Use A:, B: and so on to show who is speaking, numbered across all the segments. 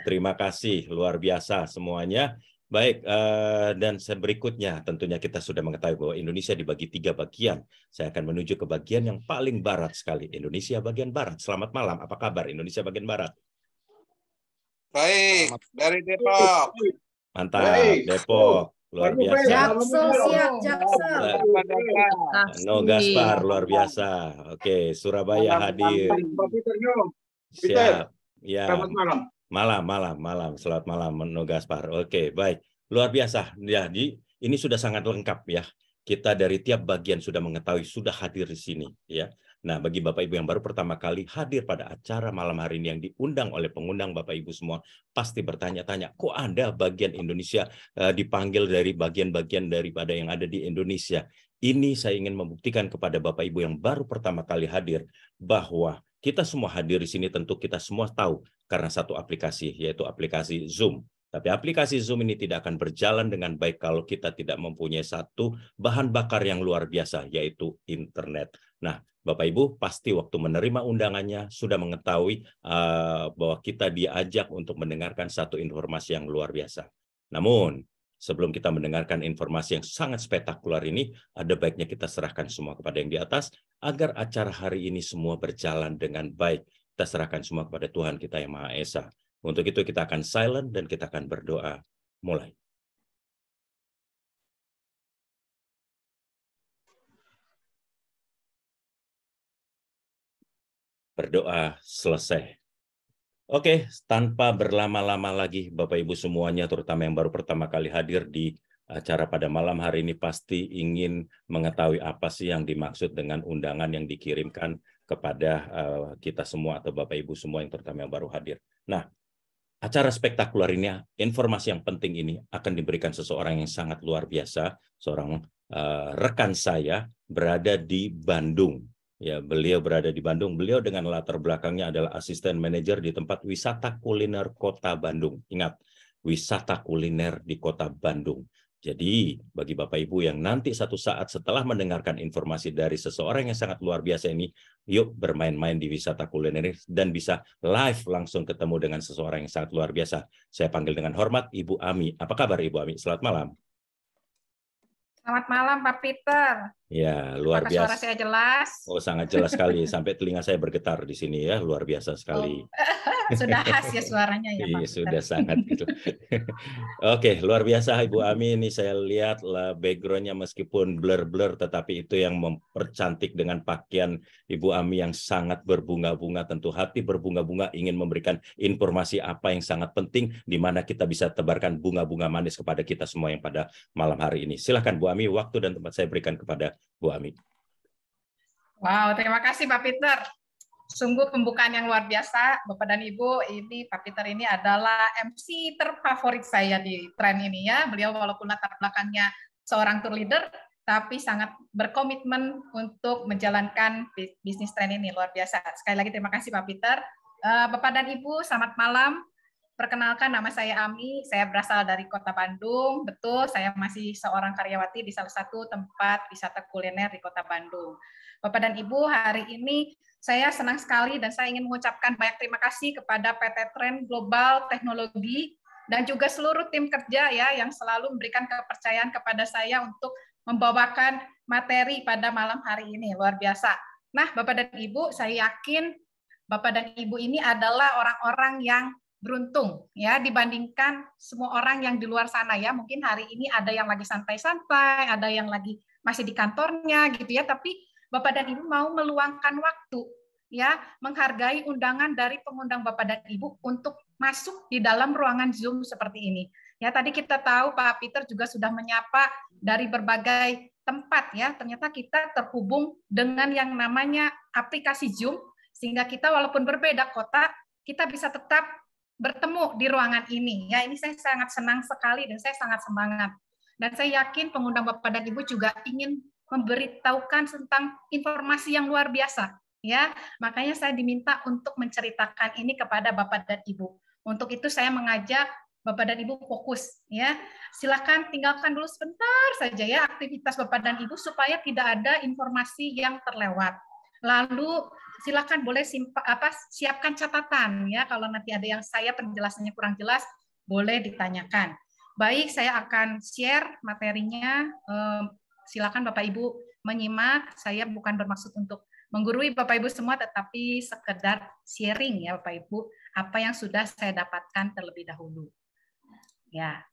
A: Terima kasih, luar biasa semuanya. Baik, dan berikutnya tentunya kita sudah mengetahui bahwa Indonesia dibagi 3 bagian. Saya akan menuju ke bagian yang paling barat sekali, Indonesia bagian barat. Selamat malam, apa kabar Indonesia bagian barat?
B: Baik, dari Depok.
A: Mantap, Depok, luar biasa.
C: Jaksel siap, Jaksel.
A: No Gaspar, luar biasa. Oke, Surabaya hadir. Siap, ya.
D: Selamat malam.
A: Malam. Selamat malam, No Gaspar. Oke, baik. Luar biasa. Jadi ini sudah sangat lengkap ya. Kita dari tiap bagian sudah mengetahui, sudah hadir di sini ya. Nah, bagi Bapak Ibu yang baru pertama kali hadir pada acara malam hari ini yang diundang oleh pengundang Bapak Ibu semua, pasti bertanya-tanya, kok Anda bagian Indonesia dipanggil dari bagian-bagian daripada yang ada di Indonesia? Ini saya ingin membuktikan kepada Bapak Ibu yang baru pertama kali hadir bahwa kita semua hadir di sini tentu kita semua tahu karena satu aplikasi, yaitu aplikasi Zoom. Tapi aplikasi Zoom ini tidak akan berjalan dengan baik kalau kita tidak mempunyai satu bahan bakar yang luar biasa, yaitu internet. Nah, Bapak Ibu pasti waktu menerima undangannya sudah mengetahui bahwa kita diajak untuk mendengarkan satu informasi yang luar biasa. Namun, sebelum kita mendengarkan informasi yang sangat spektakuler ini, ada baiknya kita serahkan semua kepada yang di atas, agar acara hari ini semua berjalan dengan baik. Kita serahkan semua kepada Tuhan kita yang Maha Esa. Untuk itu kita akan silent dan kita akan berdoa. Mulai. Berdoa selesai. Oke, tanpa berlama-lama lagi, Bapak Ibu semuanya, terutama yang baru pertama kali hadir di acara pada malam hari ini pasti ingin mengetahui apa sih yang dimaksud dengan undangan yang dikirimkan kepada kita semua atau Bapak Ibu semua yang terutama yang baru hadir. Nah, acara spektakuler ini, informasi yang penting ini akan diberikan seseorang yang sangat luar biasa, seorang rekan saya berada di Bandung. Ya, beliau berada di Bandung. Beliau dengan latar belakangnya adalah asisten manajer di tempat wisata kuliner Kota Bandung. Ingat, wisata kuliner di Kota Bandung. Jadi, bagi Bapak Ibu yang nanti satu saat setelah mendengarkan informasi dari seseorang yang sangat luar biasa ini, yuk bermain-main di wisata kuliner dan bisa live langsung ketemu dengan seseorang yang sangat luar biasa. Saya panggil dengan hormat Ibu Ami. Apa kabar Ibu Ami? Selamat malam.
C: Selamat malam Pak Peter.
A: Ya, luar
C: Apakah
A: biasa.
C: suara saya jelas?
A: Oh, sangat jelas sekali. Sampai telinga saya bergetar di sini ya. Luar biasa sekali.
C: Sudah khas ya suaranya ya Pak
A: Iya,
C: Peter.
A: sudah sangat gitu. Oke, luar biasa Ibu Ami. Ini saya lihat background-nya meskipun blur-blur, tetapi itu yang mempercantik dengan pakaian Ibu Ami yang sangat berbunga-bunga. Tentu hati berbunga-bunga ingin memberikan informasi apa yang sangat penting, di mana kita bisa tebarkan bunga-bunga manis kepada kita semua yang pada malam hari ini. Silakan Bu Ami, waktu dan tempat saya berikan kepada Bu Ami.
C: Wow, terima kasih Pak Peter. Sungguh pembukaan yang luar biasa, Bapak dan Ibu. Ini Pak Peter ini adalah MC terfavorit saya di tren ini ya. Beliau walaupun latar belakangnya seorang tour leader, tapi sangat berkomitmen untuk menjalankan bisnis tren ini luar biasa. Sekali lagi terima kasih Pak Peter. Bapak dan Ibu, selamat malam. Perkenalkan, nama saya Ami, saya berasal dari Kota Bandung. Betul, saya masih seorang karyawati di salah satu tempat wisata kuliner di Kota Bandung. Bapak dan Ibu, hari ini saya senang sekali dan saya ingin mengucapkan banyak terima kasih kepada PT Trend Global Teknologi dan juga seluruh tim kerja ya yang selalu memberikan kepercayaan kepada saya untuk membawakan materi pada malam hari ini. Luar biasa. Nah, Bapak dan Ibu, saya yakin Bapak dan Ibu ini adalah orang-orang yang beruntung ya dibandingkan semua orang yang di luar sana ya. Mungkin hari ini ada yang lagi santai-santai, ada yang lagi masih di kantornya gitu ya, tapi Bapak dan Ibu mau meluangkan waktu ya, menghargai undangan dari pengundang Bapak dan Ibu untuk masuk di dalam ruangan Zoom seperti ini. Ya, tadi kita tahu Pak Peter juga sudah menyapa dari berbagai tempat ya. Ternyata kita terhubung dengan yang namanya aplikasi Zoom sehingga kita walaupun berbeda kota, kita bisa tetap bertemu di ruangan ini. Ya, ini saya sangat senang sekali dan saya sangat semangat. Dan saya yakin pengundang Bapak dan Ibu juga ingin memberitahukan tentang informasi yang luar biasa. Ya, makanya saya diminta untuk menceritakan ini kepada Bapak dan Ibu. Untuk itu saya mengajak Bapak dan Ibu fokus. Ya, silakan tinggalkan dulu sebentar saja ya aktivitas Bapak dan Ibu supaya tidak ada informasi yang terlewat. Lalu silakan boleh siapkan catatan ya. Kalau nanti ada yang saya penjelasannya kurang jelas, boleh ditanyakan. Baik, saya akan share materinya. Silakan Bapak Ibu menyimak. Saya bukan bermaksud untuk menggurui Bapak Ibu semua, tetapi sekedar sharing ya Bapak Ibu, apa yang sudah saya dapatkan terlebih dahulu. Ya.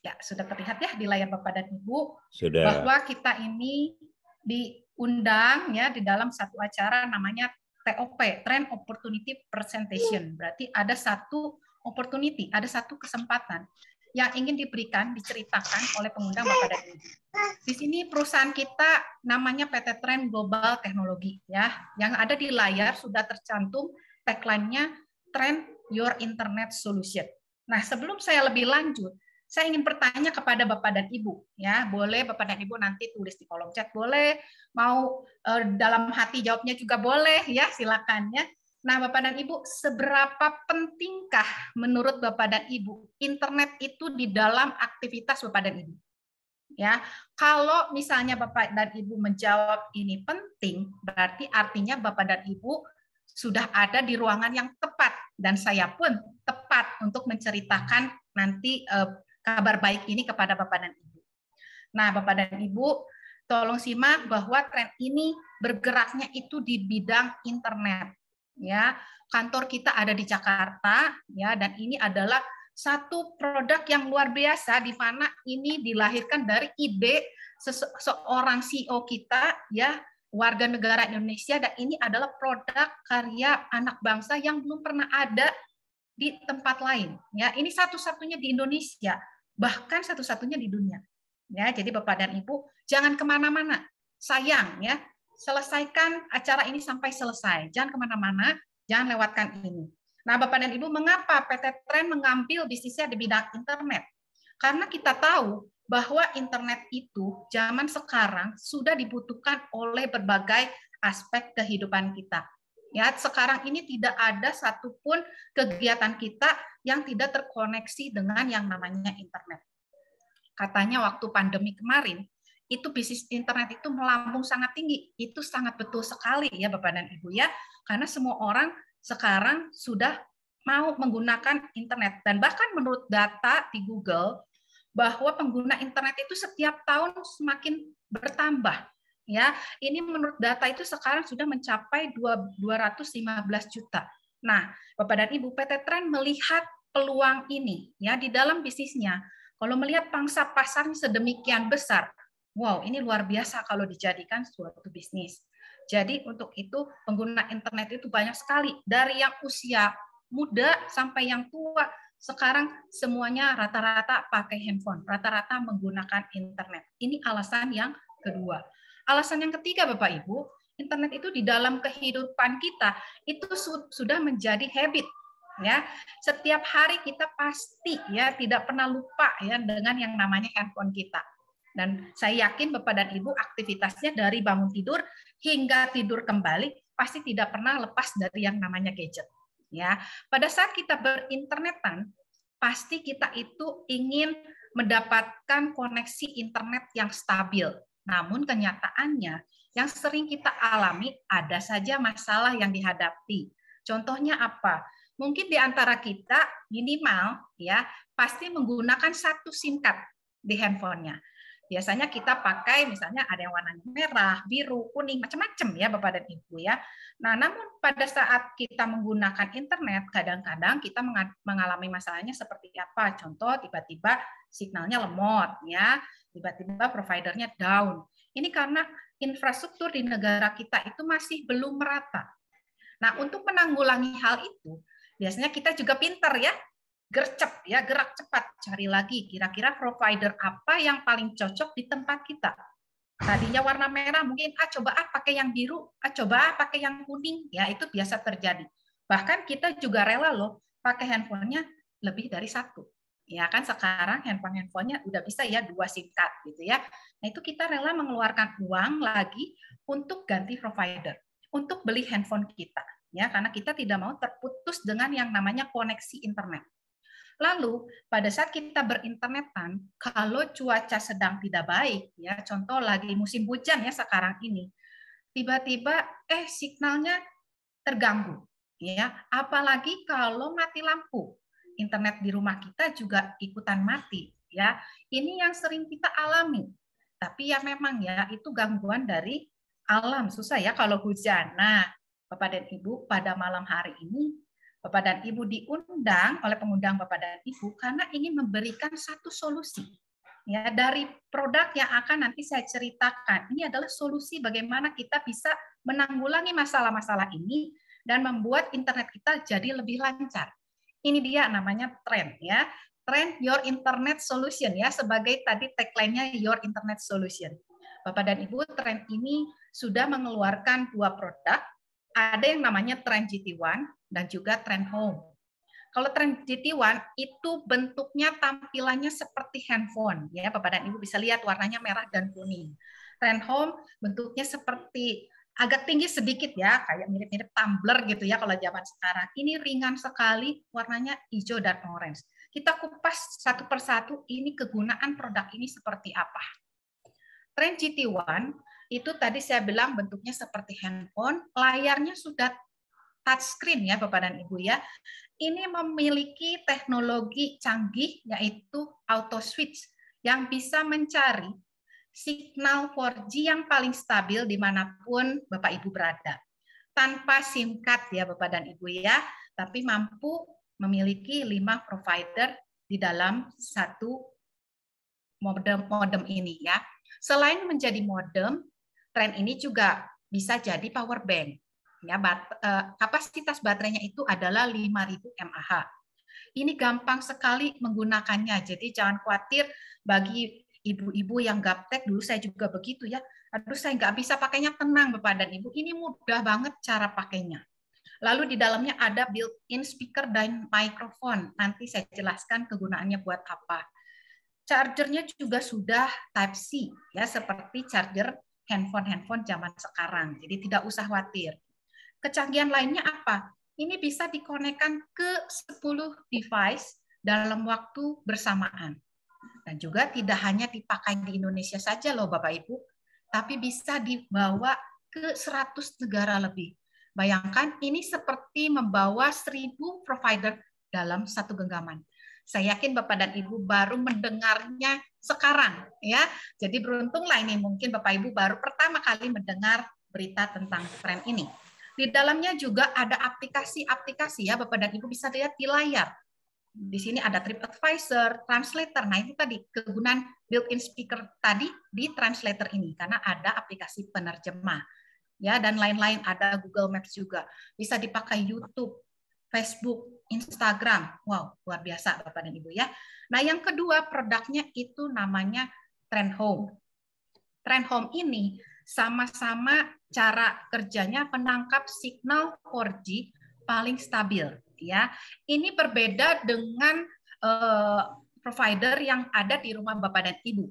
C: Ya, sudah terlihat ya di layar Bapak dan Ibu
A: Sudah.
C: bahwa kita ini diundang ya di dalam satu acara namanya TOP, Trend Opportunity Presentation. Berarti ada satu opportunity, ada satu kesempatan yang ingin diberikan, diceritakan oleh pengundang Bapak dan Ibu. Di sini perusahaan kita namanya PT Trend Global Teknologi ya. Yang ada di layar sudah tercantum tagline-nya Trend Your Internet Solution. Nah, sebelum saya lebih lanjut, saya ingin bertanya kepada Bapak dan Ibu, ya boleh Bapak dan Ibu nanti tulis di kolom chat, boleh mau dalam hati jawabnya juga boleh, ya silakan ya. Nah Bapak dan Ibu, seberapa pentingkah menurut Bapak dan Ibu internet itu di dalam aktivitas Bapak dan Ibu? Ya, kalau misalnya Bapak dan Ibu menjawab ini penting, berarti artinya Bapak dan Ibu sudah ada di ruangan yang tepat dan saya pun tepat untuk menceritakan nanti kabar baik ini kepada Bapak dan Ibu. Nah, Bapak dan Ibu, tolong simak bahwa tren ini bergeraknya itu di bidang internet. Ya, kantor kita ada di Jakarta, ya, dan ini adalah satu produk yang luar biasa di mana ini dilahirkan dari ide seorang CEO kita, ya, warga negara Indonesia, dan ini adalah produk karya anak bangsa yang belum pernah ada di tempat lain. Ya, ini satu-satunya di Indonesia, bahkan satu-satunya di dunia. Ya, jadi Bapak dan Ibu jangan kemana-mana. Sayang ya, selesaikan acara ini sampai selesai. Jangan kemana-mana, jangan lewatkan ini. Nah, Bapak dan Ibu, mengapa PT Trend mengambil bisnisnya di bidang internet? Karena kita tahu bahwa internet itu zaman sekarang sudah dibutuhkan oleh berbagai aspek kehidupan kita. Ya, sekarang ini tidak ada satupun kegiatan kita yang tidak terkoneksi dengan yang namanya internet. Katanya waktu pandemi kemarin, itu bisnis internet itu melambung sangat tinggi. Itu sangat betul sekali ya Bapak dan Ibu ya. Karena semua orang sekarang sudah mau menggunakan internet. Dan bahkan menurut data di Google, bahwa pengguna internet itu setiap tahun semakin bertambah. Ya, ini menurut data itu sekarang sudah mencapai 215 juta. Nah, Bapak dan Ibu, PT Trend melihat peluang ini ya di dalam bisnisnya. Kalau melihat pangsa pasarnya sedemikian besar, wow, ini luar biasa kalau dijadikan suatu bisnis. Jadi untuk itu pengguna internet itu banyak sekali, dari yang usia muda sampai yang tua. Sekarang semuanya rata-rata pakai handphone, rata-rata menggunakan internet. Ini alasan yang kedua. Alasan yang ketiga, Bapak Ibu, internet itu di dalam kehidupan kita itu sudah menjadi habit. Ya, setiap hari kita pasti ya tidak pernah lupa ya dengan yang namanya handphone kita. Dan saya yakin Bapak dan Ibu aktivitasnya dari bangun tidur hingga tidur kembali pasti tidak pernah lepas dari yang namanya gadget. Ya, pada saat kita berinternetan, pasti kita itu ingin mendapatkan koneksi internet yang stabil. Namun kenyataannya yang sering kita alami ada saja masalah yang dihadapi. Contohnya apa? Mungkin di antara kita minimal ya pasti menggunakan satu SIM card di handphonenya. Biasanya kita pakai misalnya ada yang warnanya merah, biru, kuning, macam-macam ya Bapak dan Ibu ya. Nah, namun pada saat kita menggunakan internet, kadang-kadang kita mengalami masalahnya seperti apa? Contoh, tiba-tiba signalnya lemot ya, tiba-tiba providernya down. Ini karena infrastruktur di negara kita itu masih belum merata. Nah, untuk menanggulangi hal itu, biasanya kita juga pintar ya, gercep ya, gerak cepat, cari lagi kira-kira provider apa yang paling cocok di tempat kita. Tadinya warna merah, mungkin coba pakai yang biru, coba pakai yang kuning, ya itu biasa terjadi. Bahkan kita juga rela loh pakai handphonenya lebih dari satu. Ya kan sekarang handphonenya udah bisa ya 2 SIM card gitu ya. Nah itu kita rela mengeluarkan uang lagi untuk ganti provider, untuk beli handphone kita, ya karena kita tidak mau terputus dengan yang namanya koneksi internet. Lalu pada saat kita berinternetan, kalau cuaca sedang tidak baik, ya contoh lagi musim hujan ya sekarang ini, tiba-tiba signalnya terganggu, ya. Apalagi kalau mati lampu, internet di rumah kita juga ikutan mati, ya. Ini yang sering kita alami. Tapi ya memang ya itu gangguan dari alam, susah ya kalau hujan. Nah, Bapak dan Ibu, pada malam hari ini Bapak dan Ibu diundang oleh pengundang Bapak dan Ibu karena ingin memberikan satu solusi. Ya, dari produk yang akan nanti saya ceritakan. Ini adalah solusi bagaimana kita bisa menanggulangi masalah-masalah ini dan membuat internet kita jadi lebih lancar. Ini dia namanya Trend ya. Trend Your Internet Solution ya, sebagai tadi tagline-nya Your Internet Solution. Bapak dan Ibu, Trend ini sudah mengeluarkan 2 produk. Ada yang namanya Trend GT1 dan juga Trend Home. Kalau Trend GT1 itu bentuknya tampilannya seperti handphone, ya Bapak dan Ibu bisa lihat warnanya merah dan kuning. Trend Home bentuknya seperti agak tinggi sedikit ya, kayak mirip-mirip tumbler gitu ya kalau zaman sekarang. Ini ringan sekali, warnanya hijau dan orange. Kita kupas satu persatu ini kegunaan produk ini seperti apa. Trend GT1 itu tadi saya bilang bentuknya seperti handphone, layarnya sudah touchscreen ya Bapak dan Ibu ya. Ini memiliki teknologi canggih yaitu auto switch yang bisa mencari signal 4G yang paling stabil dimanapun Bapak Ibu berada. Tanpa SIM card ya Bapak dan Ibu ya, tapi mampu memiliki 5 provider di dalam satu modem ini ya. Selain menjadi modem, Trend ini juga bisa jadi power bank. Ya, kapasitas baterainya itu adalah 5.000 mAh. Ini gampang sekali menggunakannya, jadi jangan khawatir bagi ibu-ibu yang gaptek, dulu saya juga begitu ya, aduh saya nggak bisa pakainya, tenang Bapak dan Ibu, ini mudah banget cara pakainya. Lalu di dalamnya ada built-in speaker dan microphone, nanti saya jelaskan kegunaannya buat apa. Chargernya juga sudah Type-C, ya seperti charger handphone zaman sekarang, jadi tidak usah khawatir. Kecanggihan lainnya apa? Ini bisa dikonekkan ke 10 device dalam waktu bersamaan. Dan juga tidak hanya dipakai di Indonesia saja loh Bapak Ibu, tapi bisa dibawa ke 100 negara lebih. Bayangkan ini seperti membawa 1.000 provider dalam satu genggaman. Saya yakin Bapak dan Ibu baru mendengarnya sekarang ya. Jadi beruntunglah ini, mungkin Bapak Ibu baru pertama kali mendengar berita tentang Trend ini. Di dalamnya juga ada aplikasi-aplikasi ya Bapak dan Ibu bisa lihat di layar. Di sini ada TripAdvisor, Translator. Nah, itu tadi kegunaan built-in speaker tadi di Translator ini karena ada aplikasi penerjemah. Ya, dan lain-lain, ada Google Maps juga. Bisa dipakai YouTube, Facebook, Instagram. Wow, luar biasa Bapak dan Ibu ya. Nah, yang kedua produknya itu namanya Trend Home. Trend Home ini sama-sama cara kerjanya menangkap signal 4G paling stabil ya. Ini berbeda dengan provider yang ada di rumah Bapak dan Ibu.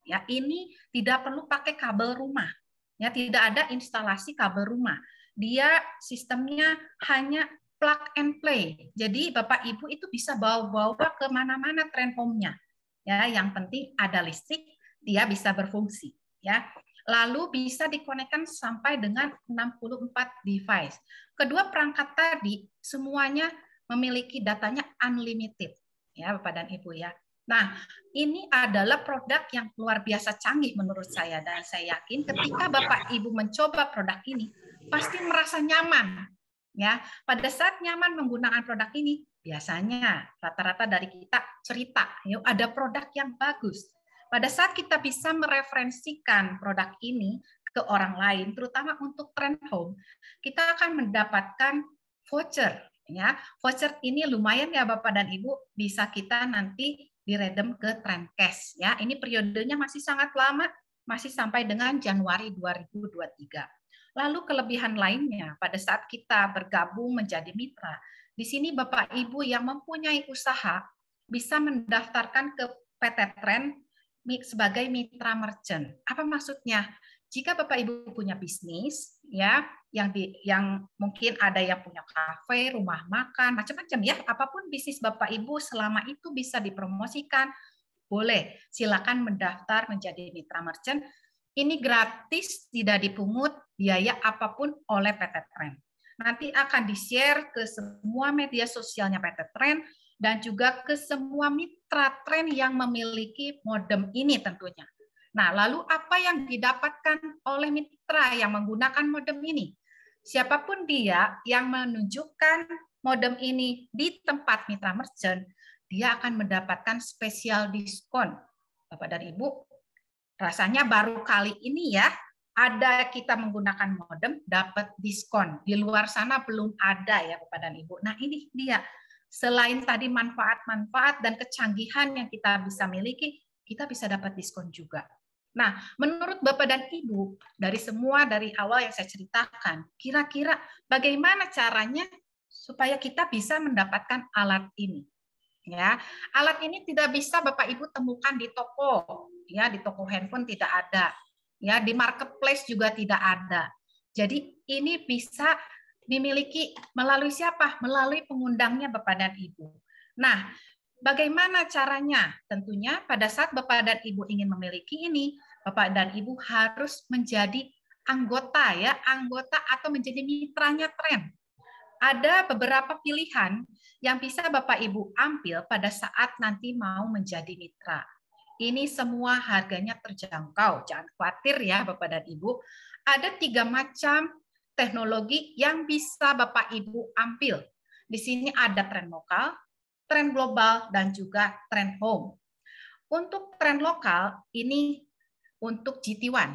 C: Ya, ini tidak perlu pakai kabel rumah. Ya, tidak ada instalasi kabel rumah. Dia sistemnya hanya plug and play. Jadi Bapak Ibu itu bisa bawa-bawa ke mana-mana Trend Home-nya. Ya, yang penting ada listrik, dia bisa berfungsi, ya. Lalu bisa dikonekkan sampai dengan 64 device. Kedua perangkat tadi semuanya memiliki datanya unlimited, ya Bapak dan Ibu ya. Nah, ini adalah produk yang luar biasa canggih menurut saya, dan saya yakin ketika Bapak Ibu mencoba produk ini pasti merasa nyaman. Ya, pada saat nyaman menggunakan produk ini, biasanya rata-rata dari kita cerita, yuk ada produk yang bagus. Pada saat kita bisa mereferensikan produk ini ke orang lain, terutama untuk Trend Home, kita akan mendapatkan voucher. Ya, voucher ini lumayan ya Bapak dan Ibu, bisa kita nanti diredem ke Trend Cash. Ya, ini periodenya masih sangat lama, masih sampai dengan Januari 2023. Lalu kelebihan lainnya pada saat kita bergabung menjadi mitra, di sini Bapak Ibu yang mempunyai usaha bisa mendaftarkan ke PT Trend sebagai mitra merchant. Apa maksudnya? Jika Bapak Ibu punya bisnis, ya, yang mungkin ada yang punya kafe, rumah makan, macam-macam ya, apapun bisnis Bapak Ibu selama itu bisa dipromosikan, boleh. Silakan mendaftar menjadi mitra merchant. Ini gratis, tidak dipungut biaya apapun oleh PT Trend. Nanti akan di-share ke semua media sosialnya PT Trend dan juga ke semua mitra Trend yang memiliki modem ini tentunya. Nah, lalu apa yang didapatkan oleh mitra yang menggunakan modem ini? Siapapun dia yang menunjukkan modem ini di tempat mitra merchant, dia akan mendapatkan spesial diskon. Bapak dan Ibu, rasanya baru kali ini ya, ada kita menggunakan modem dapat diskon. Di luar sana belum ada ya Bapak dan Ibu. Nah ini dia, selain tadi manfaat-manfaat dan kecanggihan yang kita bisa miliki, kita bisa dapat diskon juga. Nah, menurut Bapak dan Ibu, dari awal yang saya ceritakan, kira-kira bagaimana caranya supaya kita bisa mendapatkan alat ini? Ya, alat ini tidak bisa Bapak Ibu temukan di toko, ya, di toko handphone tidak ada, ya, di marketplace juga tidak ada. Jadi ini bisa dimiliki melalui siapa? Melalui pengundangnya Bapak dan Ibu. Nah, bagaimana caranya? Tentunya pada saat Bapak dan Ibu ingin memiliki ini, Bapak dan Ibu harus menjadi anggota ya, anggota atau menjadi mitranya Trend. Ada beberapa pilihan yang bisa Bapak Ibu ambil pada saat nanti mau menjadi mitra. Ini semua harganya terjangkau, jangan khawatir ya Bapak dan Ibu. Ada 3 macam teknologi yang bisa Bapak Ibu ambil. Di sini ada Trend lokal, Trend global, dan juga Trend home. Untuk Trend lokal, ini untuk GT1.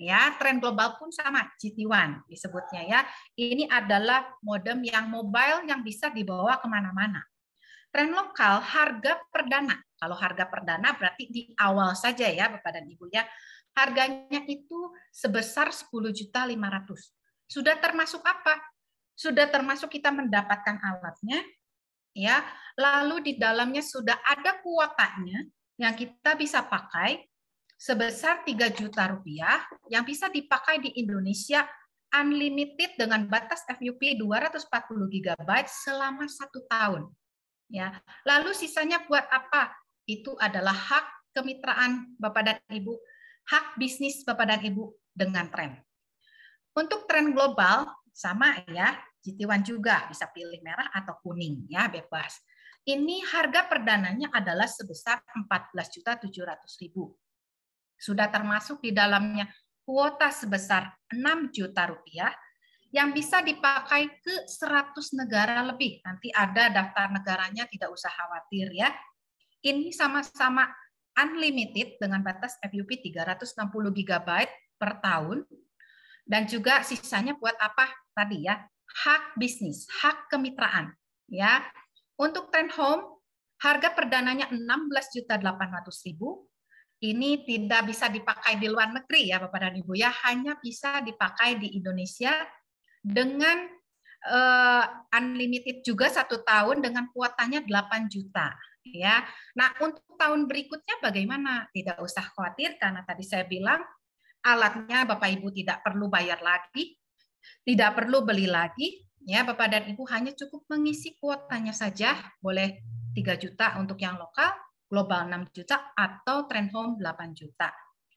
C: Ya, Trend global pun sama, GT1 disebutnya ya. Ini adalah modem yang mobile yang bisa dibawa kemana-mana. Trend lokal harga perdana. Kalau harga perdana berarti di awal saja ya Bapak dan Ibu ya. Harganya itu sebesar 10.500.000. Sudah termasuk apa? Sudah termasuk kita mendapatkan alatnya ya. Lalu di dalamnya sudah ada kuotanya yang kita bisa pakai sebesar 3 juta rupiah yang bisa dipakai di Indonesia unlimited dengan batas FUP 240 GB selama 1 tahun. Ya. Lalu sisanya buat apa? Itu adalah hak kemitraan Bapak dan Ibu, hak bisnis Bapak dan Ibu dengan Trend. Untuk Trend global sama ya, GT1 juga bisa pilih merah atau kuning ya, bebas. Ini harga perdananya adalah sebesar 14.700.000. Sudah termasuk di dalamnya kuota sebesar 6 juta rupiah yang bisa dipakai ke 100 negara lebih. Nanti ada daftar negaranya, tidak usah khawatir ya. Ini sama-sama unlimited dengan batas FUP 360 GB per tahun. Dan juga sisanya buat apa tadi ya? Hak bisnis, hak kemitraan. Ya. Untuk Trend home, harga perdananya 16.800.000. Ini tidak bisa dipakai di luar negeri ya Bapak dan Ibu ya, hanya bisa dipakai di Indonesia dengan unlimited juga 1 tahun dengan kuotanya 8 juta ya. Nah, untuk tahun berikutnya bagaimana? Tidak usah khawatir karena tadi saya bilang alatnya Bapak Ibu tidak perlu bayar lagi, tidak perlu beli lagi ya Bapak dan Ibu, hanya cukup mengisi kuotanya saja, boleh 3 juta untuk yang lokal, global 6 juta, atau Trend home 8 juta.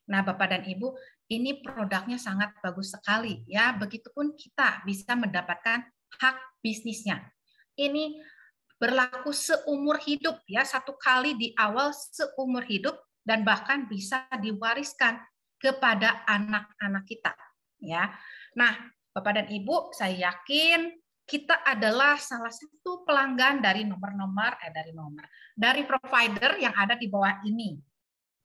C: Nah, Bapak dan Ibu, ini produknya sangat bagus sekali ya. Begitupun kita bisa mendapatkan hak bisnisnya. Ini berlaku seumur hidup ya, 1 kali di awal seumur hidup dan bahkan bisa diwariskan kepada anak-anak kita ya. Nah, Bapak dan Ibu, saya yakin kita adalah salah satu pelanggan dari dari provider yang ada di bawah ini.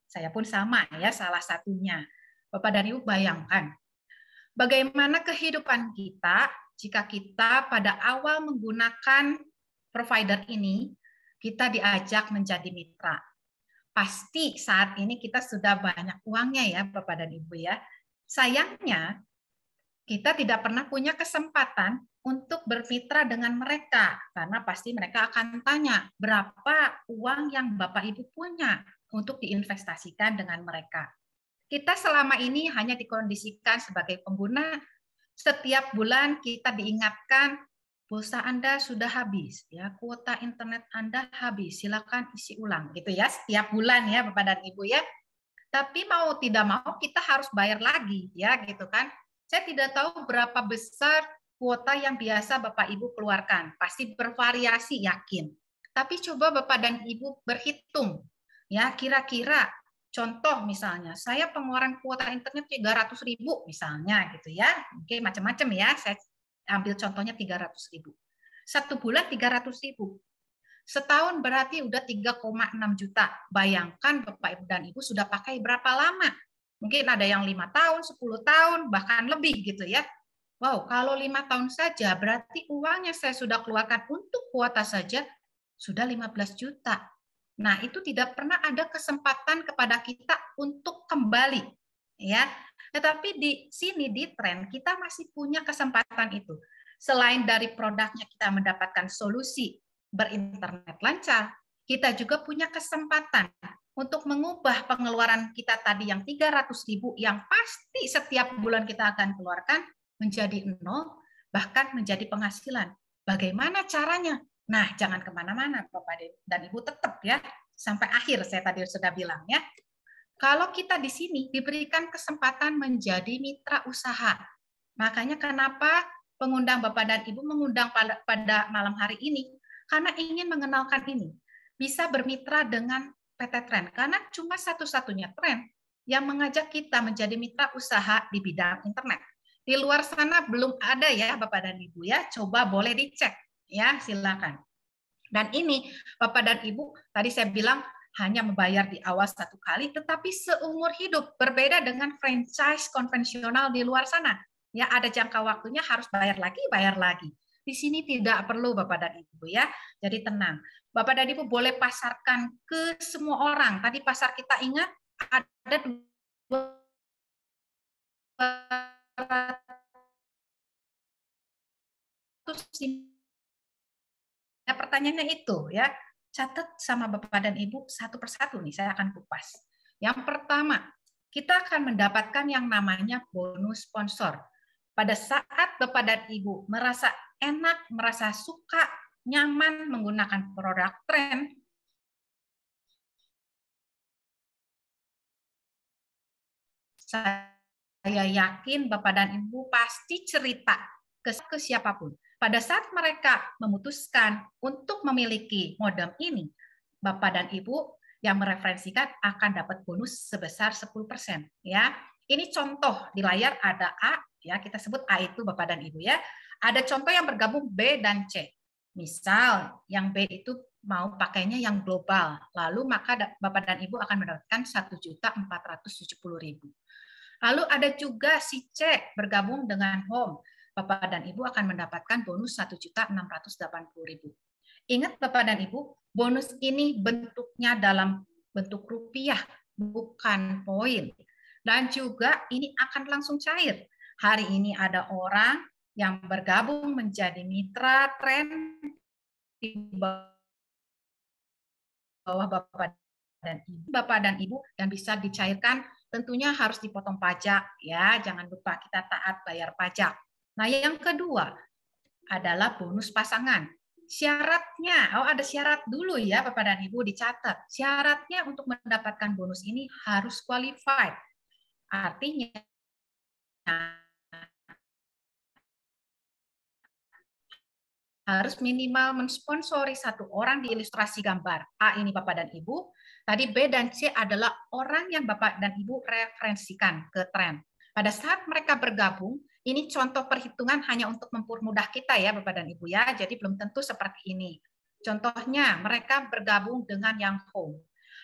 C: Saya pun sama ya, salah satunya. Bapak dan Ibu bayangkan bagaimana kehidupan kita jika kita pada awal menggunakan provider ini, kita diajak menjadi mitra. Pasti saat ini kita sudah banyak uangnya ya Bapak dan Ibu ya. Sayangnya kita tidak pernah punya kesempatan untuk bermitra dengan mereka, karena pasti mereka akan tanya berapa uang yang Bapak Ibu punya untuk diinvestasikan dengan mereka. Kita selama ini hanya dikondisikan sebagai pengguna, Setiap bulan kita diingatkan pulsa Anda sudah habis, ya, kuota internet Anda habis, silakan isi ulang, gitu ya, setiap bulan ya, Bapak dan Ibu ya. Tapi mau tidak mau kita harus bayar lagi, ya, gitu kan. Saya tidak tahu berapa besar kuota yang biasa Bapak Ibu keluarkan, pasti bervariasi, yakin. Tapi coba Bapak dan Ibu berhitung, ya, kira-kira contoh misalnya, saya pengeluaran kuota internet 300.000 misalnya gitu ya. Mungkin macam-macam ya, saya ambil contohnya 300.000. Satu bulan 300.000. Setahun berarti udah 3,6 juta. Bayangkan Bapak Ibu dan Ibu sudah pakai berapa lama? Mungkin ada yang 5 tahun, 10 tahun, bahkan lebih gitu ya. Wow, kalau 5 tahun saja berarti uangnya saya sudah keluarkan untuk kuota saja sudah 15 juta. Nah, itu tidak pernah ada kesempatan kepada kita untuk kembali, ya. Tetapi di sini di tren kita masih punya kesempatan itu. Selain dari produknya kita mendapatkan solusi berinternet lancar, kita juga punya kesempatan untuk mengubah pengeluaran kita tadi yang 300.000 yang pasti setiap bulan kita akan keluarkan menjadi 0, bahkan menjadi penghasilan. Bagaimana caranya? Nah, jangan kemana-mana, Bapak dan Ibu, tetap ya, sampai akhir saya tadi sudah bilang ya. Kalau kita di sini diberikan kesempatan menjadi mitra usaha. Makanya kenapa pengundang Bapak dan Ibu mengundang pada malam hari ini, karena ingin mengenalkan ini. Bisa bermitra dengan PT Tren, karena cuma satu-satunya tren yang mengajak kita menjadi mitra usaha di bidang internet. Di luar sana belum ada ya Bapak dan Ibu ya, coba boleh dicek. Ya, silakan. Dan ini Bapak dan Ibu, tadi saya bilang hanya membayar di awal 1 kali, tetapi seumur hidup, berbeda dengan franchise konvensional di luar sana. Ya, ada jangka waktunya harus bayar lagi, bayar lagi. Di sini tidak perlu Bapak dan Ibu ya. Jadi tenang. Bapak dan Ibu boleh pasarkan ke semua orang. Tadi pasar kita ingat ada 200. Nah, pertanyaannya itu ya, catat sama Bapak dan Ibu satu persatu nih, saya akan kupas. Yang pertama, kita akan mendapatkan yang namanya bonus sponsor. Pada saat Bapak dan Ibu merasa enak, merasa suka, nyaman menggunakan produk tren, saya yakin Bapak dan Ibu pasti cerita ke siapapun. Pada saat mereka memutuskan untuk memiliki modem ini, Bapak dan Ibu yang mereferensikan akan dapat bonus sebesar 10%. Ya, ini contoh di layar ada A, ya kita sebut A itu Bapak dan Ibu ya. Ada contoh yang bergabung B dan C. Misal yang B itu mau pakainya yang global, lalu maka Bapak dan Ibu akan mendapatkan 1.470.000. Lalu ada juga si C bergabung dengan Home. Bapak dan Ibu akan mendapatkan bonus 1.680.000. Ingat Bapak dan Ibu, bonus ini bentuknya dalam bentuk rupiah, bukan poin. Dan juga ini akan langsung cair. Hari ini ada orang yang bergabung menjadi mitra tren di bawah Bapak dan Ibu dan bisa dicairkan, tentunya harus dipotong pajak ya, jangan lupa kita taat bayar pajak. Nah, yang kedua adalah bonus pasangan. Syaratnya, ada syarat dulu ya Bapak dan Ibu dicatat. Syaratnya untuk mendapatkan bonus ini harus qualified. Artinya harus minimal mensponsori 1 orang di ilustrasi gambar. A ini Bapak dan Ibu. Tadi B dan C adalah orang yang Bapak dan Ibu referensikan ke tren. Pada saat mereka bergabung, ini contoh perhitungan hanya untuk mempermudah kita ya Bapak dan Ibu ya. Jadi belum tentu seperti ini. Contohnya mereka bergabung dengan yang Home.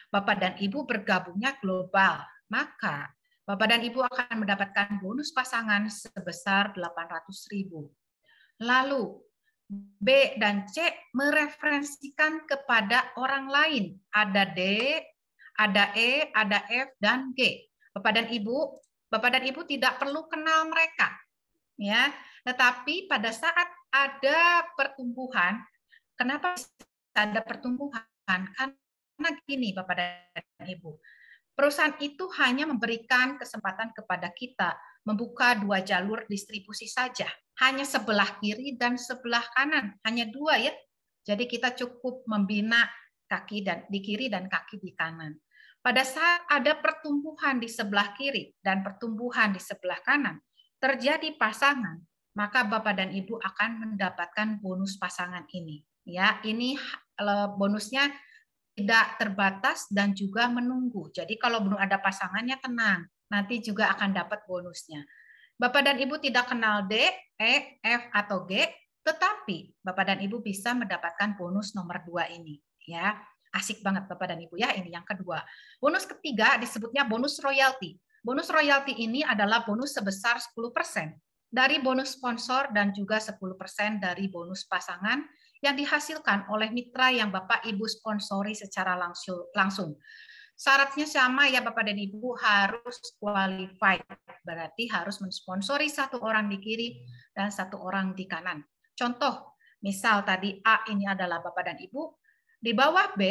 C: Bapak dan Ibu bergabungnya global. Maka Bapak dan Ibu akan mendapatkan bonus pasangan sebesar 800.000. Lalu B dan C mereferensikan kepada orang lain. Ada D, ada E, ada F, dan G. Bapak dan Ibu tidak perlu kenal mereka. Ya, tetapi pada saat ada pertumbuhan, kenapa ada pertumbuhan? Karena gini Bapak dan Ibu, perusahaan itu hanya memberikan kesempatan kepada kita membuka 2 jalur distribusi saja. Hanya sebelah kiri dan sebelah kanan, hanya 2 ya. Jadi kita cukup membina kaki di kiri dan kaki di kanan. Pada saat ada pertumbuhan di sebelah kiri dan pertumbuhan di sebelah kanan, terjadi pasangan, maka Bapak dan Ibu akan mendapatkan bonus pasangan ini. Ya, ini bonusnya tidak terbatas dan juga menunggu. Jadi kalau belum ada pasangannya tenang, nanti juga akan dapat bonusnya. Bapak dan Ibu tidak kenal D, E, F, atau G, tetapi Bapak dan Ibu bisa mendapatkan bonus nomor 2 ini. Ya, asik banget Bapak dan Ibu ya, ini yang kedua. Bonus ketiga disebutnya bonus royalti. Bonus royalti ini adalah bonus sebesar 10% dari bonus sponsor dan juga 10% dari bonus pasangan yang dihasilkan oleh mitra yang Bapak Ibu sponsori secara langsung. Syaratnya sama ya Bapak dan Ibu, harus qualified, berarti harus mensponsori 1 orang di kiri dan 1 orang di kanan. Contoh, misal tadi A ini adalah Bapak dan Ibu, di bawah B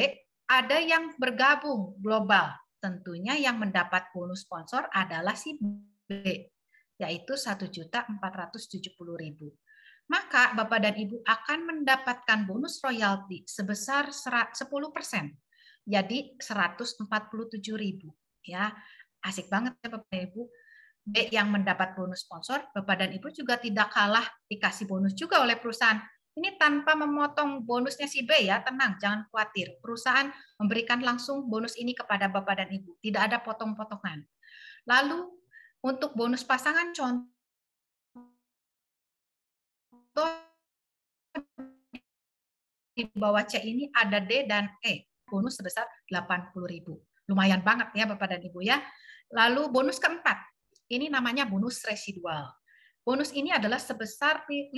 C: ada yang bergabung global, tentunya yang mendapat bonus sponsor adalah si B, yaitu 1.470.000. Maka Bapak dan Ibu akan mendapatkan bonus royalti sebesar 10%. Jadi 147.000 ya. Asik banget ya Bapak dan Ibu. B yang mendapat bonus sponsor, Bapak dan Ibu juga tidak kalah dikasih bonus juga oleh perusahaan. Ini tanpa memotong bonusnya si B ya, tenang, jangan khawatir. Perusahaan memberikan langsung bonus ini kepada Bapak dan Ibu, tidak ada potong-potongan. Lalu untuk bonus pasangan contoh di bawah C ini ada D dan E, bonus sebesar 80.000. Lumayan banget ya Bapak dan Ibu ya. Lalu bonus keempat, ini namanya bonus residual. Bonus ini adalah sebesar 5.000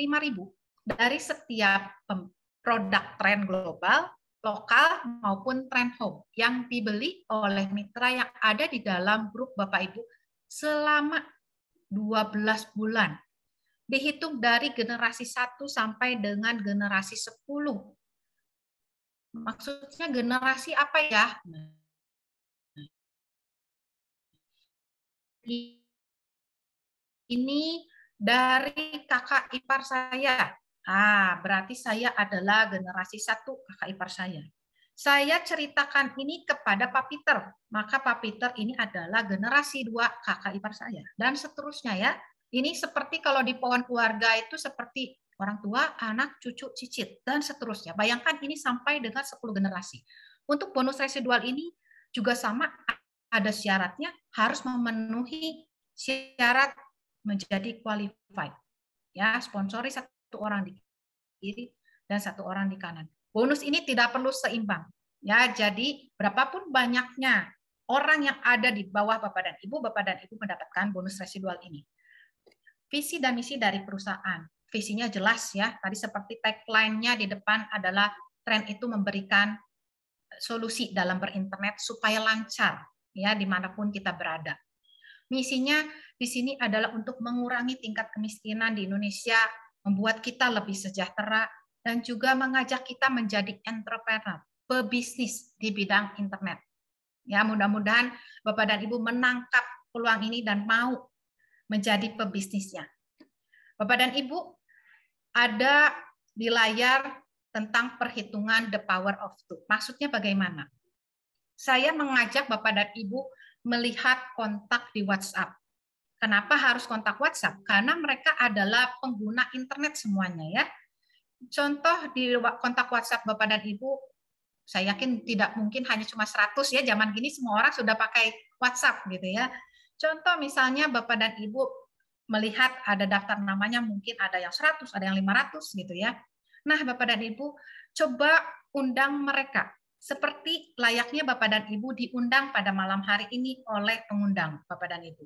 C: dari setiap produk tren global, lokal maupun tren home yang dibeli oleh mitra yang ada di dalam grup Bapak Ibu selama 12 bulan. Dihitung dari generasi 1 sampai dengan generasi 10. Maksudnya generasi apa ya? Ini dari kakak ipar saya. Berarti saya adalah generasi 1 kakak ipar saya. Saya ceritakan ini kepada Pak Peter, maka Pak Peter ini adalah generasi 2 kakak ipar saya. Dan seterusnya ya. Ini seperti kalau di pohon keluarga itu seperti orang tua, anak, cucu, cicit, dan seterusnya. Bayangkan ini sampai dengan 10 generasi. Untuk bonus residual ini juga sama, ada syaratnya, harus memenuhi syarat menjadi qualified. Ya, sponsori 1 orang di kiri dan 1 orang di kanan. Bonus ini tidak perlu seimbang. Ya, jadi berapapun banyaknya orang yang ada di bawah Bapak dan Ibu mendapatkan bonus residual ini. Visi dan misi dari perusahaan. Visinya jelas ya, tadi seperti tagline-nya di depan adalah tren itu memberikan solusi dalam berinternet supaya lancar ya dimanapun kita berada. Misinya di sini adalah untuk mengurangi tingkat kemiskinan di Indonesia, membuat kita lebih sejahtera, dan juga mengajak kita menjadi entrepreneur, pebisnis di bidang internet. Ya, mudah-mudahan Bapak dan Ibu menangkap peluang ini dan mau menjadi pebisnisnya. Bapak dan Ibu, ada di layar tentang perhitungan the power of two. Maksudnya bagaimana? Saya mengajak Bapak dan Ibu melihat kontak di WhatsApp. Kenapa harus kontak WhatsApp? Karena mereka adalah pengguna internet semuanya ya. Contoh di kontak WhatsApp Bapak dan Ibu, saya yakin tidak mungkin hanya cuma 100 ya, zaman gini semua orang sudah pakai WhatsApp gitu ya. Contoh misalnya Bapak dan Ibu melihat ada daftar namanya, mungkin ada yang 100, ada yang 500 gitu ya. Nah Bapak dan Ibu coba undang mereka. Seperti layaknya Bapak dan Ibu diundang pada malam hari ini oleh pengundang Bapak dan Ibu.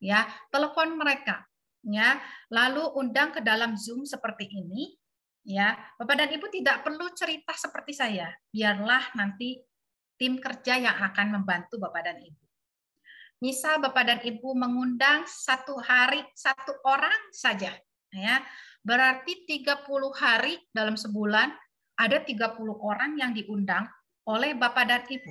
C: Ya, telepon mereka ya, lalu undang ke dalam Zoom seperti ini ya. Bapak dan Ibu tidak perlu cerita seperti saya. Biarlah nanti tim kerja yang akan membantu Bapak dan Ibu. Misal Bapak dan Ibu mengundang 1 hari 1 orang saja ya. Berarti 30 hari dalam sebulan ada 30 orang yang diundang oleh Bapak dan Ibu.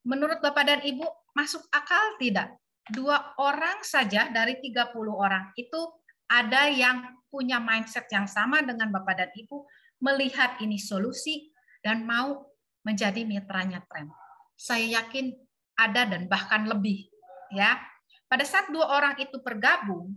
C: Menurut Bapak dan Ibu masuk akal tidak? 2 orang saja dari 30 orang itu ada yang punya mindset yang sama dengan Bapak dan Ibu, melihat ini solusi dan mau menjadi mitranya tren. Saya yakin ada dan bahkan lebih, ya. Pada saat 2 orang itu bergabung,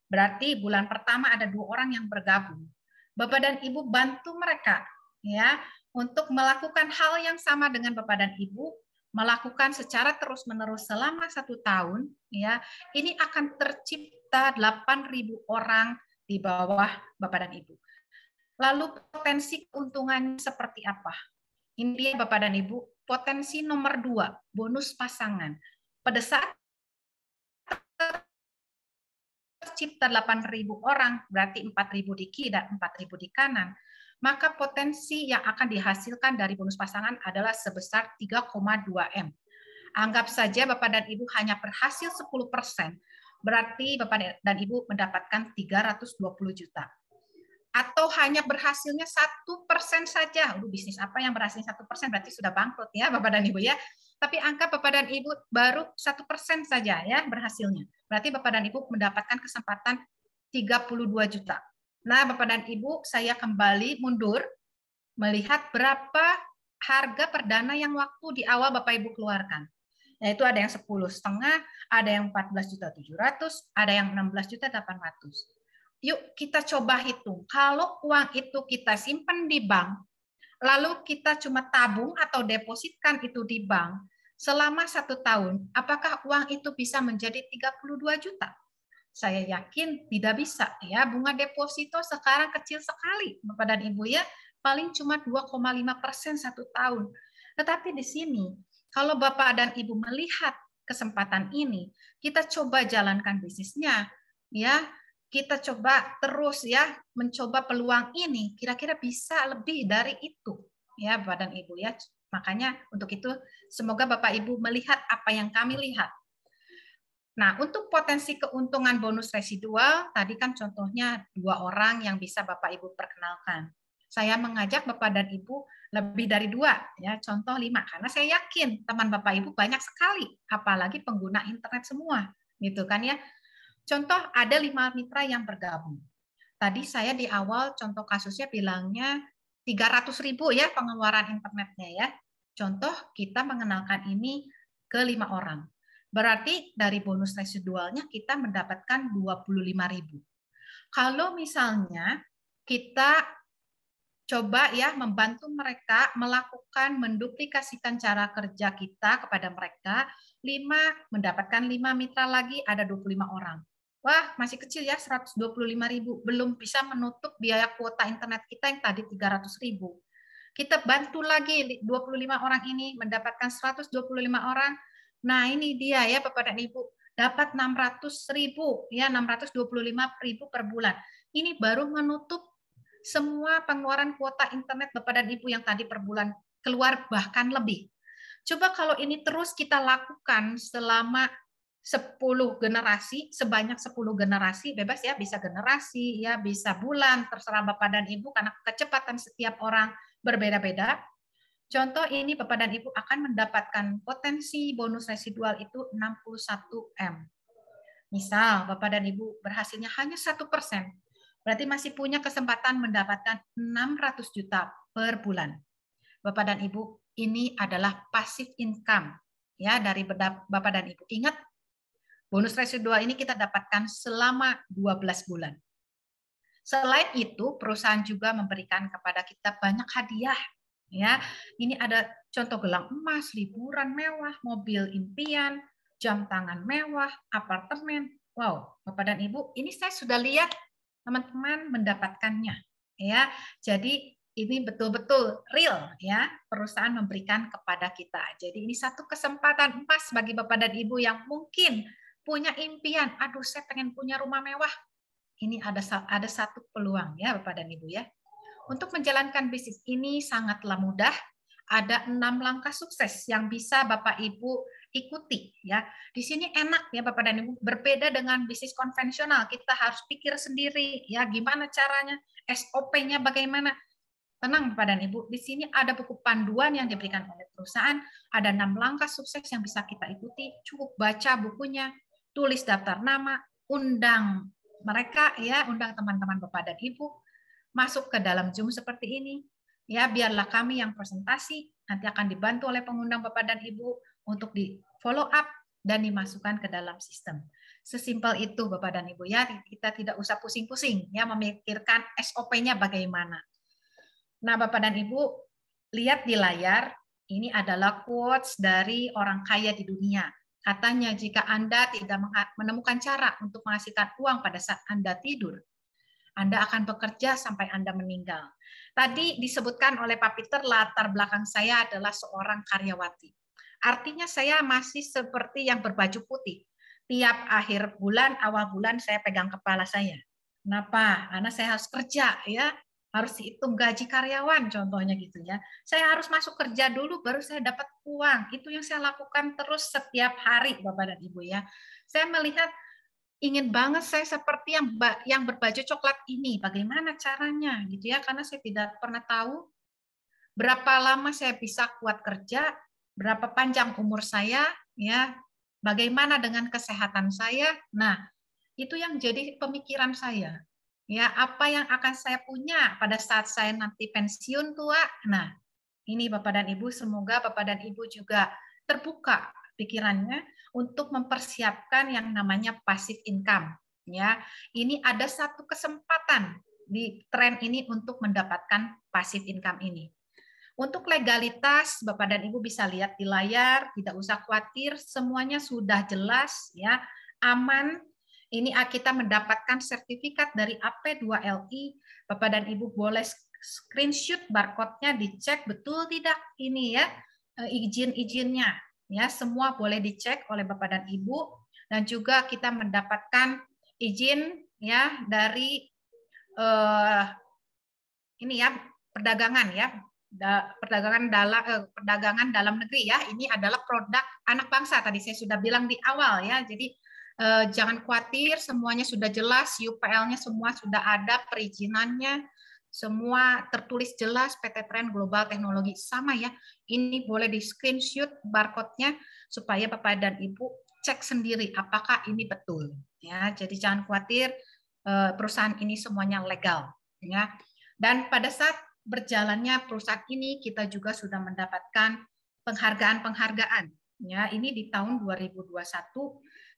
C: berarti bulan pertama ada 2 orang yang bergabung. Bapak dan Ibu bantu mereka, ya, untuk melakukan hal yang sama dengan Bapak dan Ibu, melakukan secara terus-menerus selama 1 tahun, ya, ini akan tercipta 8.000 orang di bawah Bapak dan Ibu. Lalu potensi keuntungannya seperti apa? Ini dia Bapak dan Ibu, potensi nomor 2, bonus pasangan. Pada saat tercipta 8.000 orang, berarti 4.000 di kiri dan 4.000 di kanan, maka potensi yang akan dihasilkan dari bonus pasangan adalah sebesar 3,2 M. Anggap saja Bapak dan Ibu hanya berhasil 10%, berarti Bapak dan Ibu mendapatkan 320 juta. Atau hanya berhasilnya 1% saja. Bisnis apa yang berhasil 1% berarti sudah bangkrut ya Bapak dan Ibu ya. Tapi angka Bapak dan Ibu baru 1% saja ya berhasilnya. Berarti Bapak dan Ibu mendapatkan kesempatan 32 juta. Nah Bapak dan Ibu, saya kembali mundur melihat berapa harga perdana yang waktu di awal Bapak Ibu keluarkan. Yaitu ada yang 10,5, ada yang 14.700.000, ada yang 16.800.000. Yuk kita coba hitung. Kalau uang itu kita simpan di bank, lalu kita cuma tabung atau depositkan itu di bank selama 1 tahun, apakah uang itu bisa menjadi 32 juta? Saya yakin tidak bisa ya. Bunga deposito sekarang kecil sekali Bapak dan Ibu ya, paling cuma 2,5% 1 tahun. Tetapi di sini kalau Bapak dan Ibu melihat kesempatan ini, kita coba jalankan bisnisnya ya. Kita coba terus ya mencoba peluang ini, kira-kira bisa lebih dari itu ya Bapak dan Ibu ya. Makanya untuk itu semoga Bapak Ibu melihat apa yang kami lihat. Nah, untuk potensi keuntungan bonus residual, tadi kan contohnya 2 orang yang bisa Bapak Ibu perkenalkan. Saya mengajak Bapak dan Ibu lebih dari 2, ya, contoh 5, karena saya yakin teman Bapak Ibu banyak sekali, apalagi pengguna internet semua, gitu kan ya. Contoh ada 5 mitra yang bergabung. Tadi saya di awal contoh kasusnya bilangnya 300.000 ya pengeluaran internetnya ya. Contoh kita mengenalkan ini ke 5 orang. Berarti dari bonus residualnya kita mendapatkan 25.000. Kalau misalnya kita coba ya membantu mereka melakukan menduplikasikan cara kerja kita kepada mereka, 5 mendapatkan 5 mitra lagi ada 25 orang. Wah, masih kecil ya 125.000, belum bisa menutup biaya kuota internet kita yang tadi 300.000. Kita bantu lagi 25 orang ini mendapatkan 125 orang. Nah, ini dia ya Bapak dan Ibu, dapat 600.000 ya, 625.000 per bulan. Ini baru menutup semua pengeluaran kuota internet Bapak dan Ibu yang tadi per bulan keluar bahkan lebih. Coba kalau ini terus kita lakukan selama 10 generasi, sebanyak 10 generasi, bebas ya, bisa generasi, ya bisa bulan, terserah Bapak dan Ibu, karena kecepatan setiap orang berbeda-beda. Contoh ini Bapak dan Ibu akan mendapatkan potensi bonus residual itu 61 M. Misal Bapak dan Ibu berhasilnya hanya 1%, berarti masih punya kesempatan mendapatkan 600 juta per bulan. Bapak dan Ibu, ini adalah passive income ya dari Bapak dan Ibu. Ingat, bonus residual ini kita dapatkan selama 12 bulan. Selain itu, perusahaan juga memberikan kepada kita banyak hadiah. Ya, ini ada contoh gelang emas, liburan mewah, mobil impian, jam tangan mewah, apartemen. Wow, Bapak dan Ibu, ini saya sudah lihat teman-teman mendapatkannya. Ya, jadi ini betul-betul real ya, perusahaan memberikan kepada kita. Jadi ini satu kesempatan emas bagi Bapak dan Ibu yang mungkin punya impian, aduh saya pengen punya rumah mewah. Ini ada satu peluang ya Bapak dan Ibu ya. Untuk menjalankan bisnis ini sangatlah mudah. Ada 6 langkah sukses yang bisa Bapak Ibu ikuti ya. Di sini enak ya Bapak dan Ibu, berbeda dengan bisnis konvensional. Kita harus pikir sendiri ya gimana caranya, SOP-nya bagaimana. Tenang Bapak dan Ibu, di sini ada buku panduan yang diberikan oleh perusahaan, ada 6 langkah sukses yang bisa kita ikuti, cukup baca bukunya, tulis daftar nama, undang mereka ya, undang teman-teman Bapak dan Ibu, masuk ke dalam Zoom seperti ini, ya biarlah kami yang presentasi, nanti akan dibantu oleh pengundang Bapak dan Ibu untuk di follow up dan dimasukkan ke dalam sistem. Sesimpel itu Bapak dan Ibu ya, kita tidak usah pusing-pusing ya memikirkan SOP-nya bagaimana. Nah, Bapak dan Ibu, lihat di layar, ini adalah quotes dari orang kaya di dunia. Katanya, jika Anda tidak menemukan cara untuk menghasilkan uang pada saat Anda tidur, Anda akan bekerja sampai Anda meninggal. Tadi disebutkan oleh Pak Peter, latar belakang saya adalah seorang karyawati. Artinya saya masih seperti yang berbaju putih. Tiap akhir bulan, awal bulan saya pegang kepala saya. Kenapa? Karena saya harus kerja ya. Harus dihitung gaji karyawan contohnya gitu ya. Saya harus masuk kerja dulu baru saya dapat uang. Itu yang saya lakukan terus setiap hari Bapak dan Ibu ya. Saya melihat ingin banget saya seperti yang berbaju coklat ini. Bagaimana caranya gitu ya? Karena saya tidak pernah tahu berapa lama saya bisa kuat kerja, berapa panjang umur saya ya. Bagaimana dengan kesehatan saya? Nah, itu yang jadi pemikiran saya. Ya, apa yang akan saya punya pada saat saya nanti pensiun tua? Nah, ini Bapak dan Ibu, semoga Bapak dan Ibu juga terbuka pikirannya untuk mempersiapkan yang namanya passive income. Ya, ini ada satu kesempatan di tren ini untuk mendapatkan passive income ini. Untuk legalitas, Bapak dan Ibu bisa lihat di layar, tidak usah khawatir, semuanya sudah jelas, ya, aman. Ini kita mendapatkan sertifikat dari AP2LI. Bapak dan Ibu boleh screenshot barcode-nya, dicek betul tidak ini ya izin-izinnya. Ya, semua boleh dicek oleh Bapak dan Ibu. Dan juga kita mendapatkan izin ya dari ini ya perdagangan ya. Perdagangan dalam negeri ya. Ini adalah produk anak bangsa tadi saya sudah bilang di awal ya. Jadi jangan khawatir, semuanya sudah jelas, UPL-nya semua sudah ada, perizinannya semua tertulis jelas, PT Trend Global Teknologi sama ya. Ini boleh di screenshot barcode-nya supaya Bapak dan Ibu cek sendiri apakah ini betul ya. Jadi jangan khawatir, perusahaan ini semuanya legal ya. Dan pada saat berjalannya perusahaan ini kita juga sudah mendapatkan penghargaan-penghargaan ya. Ini di tahun 2021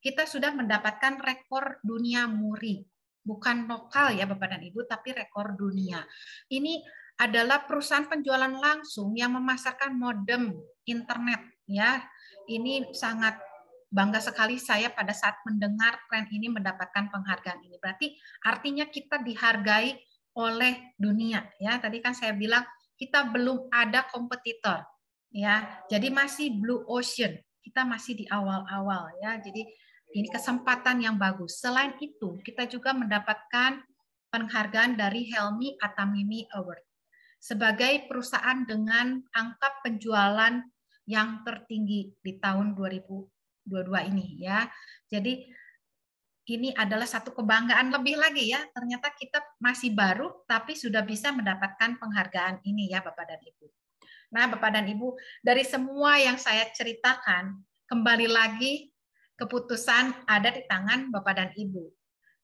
C: kita sudah mendapatkan rekor dunia MURI, bukan lokal ya Bapak dan Ibu, tapi rekor dunia. Ini adalah perusahaan penjualan langsung yang memasarkan modem internet ya. Ini sangat bangga sekali saya pada saat mendengar tren ini mendapatkan penghargaan ini. Berarti artinya kita dihargai oleh dunia ya. Tadi kan saya bilang kita belum ada kompetitor ya. Jadi masih blue ocean. Kita masih di awal-awal ya. Jadi ini kesempatan yang bagus. Selain itu, kita juga mendapatkan penghargaan dari Helmi Atamimi Award sebagai perusahaan dengan angka penjualan yang tertinggi di tahun 2022 ini ya. Jadi ini adalah satu kebanggaan lebih lagi ya. Ternyata kita masih baru tapi sudah bisa mendapatkan penghargaan ini ya Bapak dan Ibu. Nah, Bapak dan Ibu, dari semua yang saya ceritakan, kembali lagi keputusan ada di tangan Bapak dan Ibu.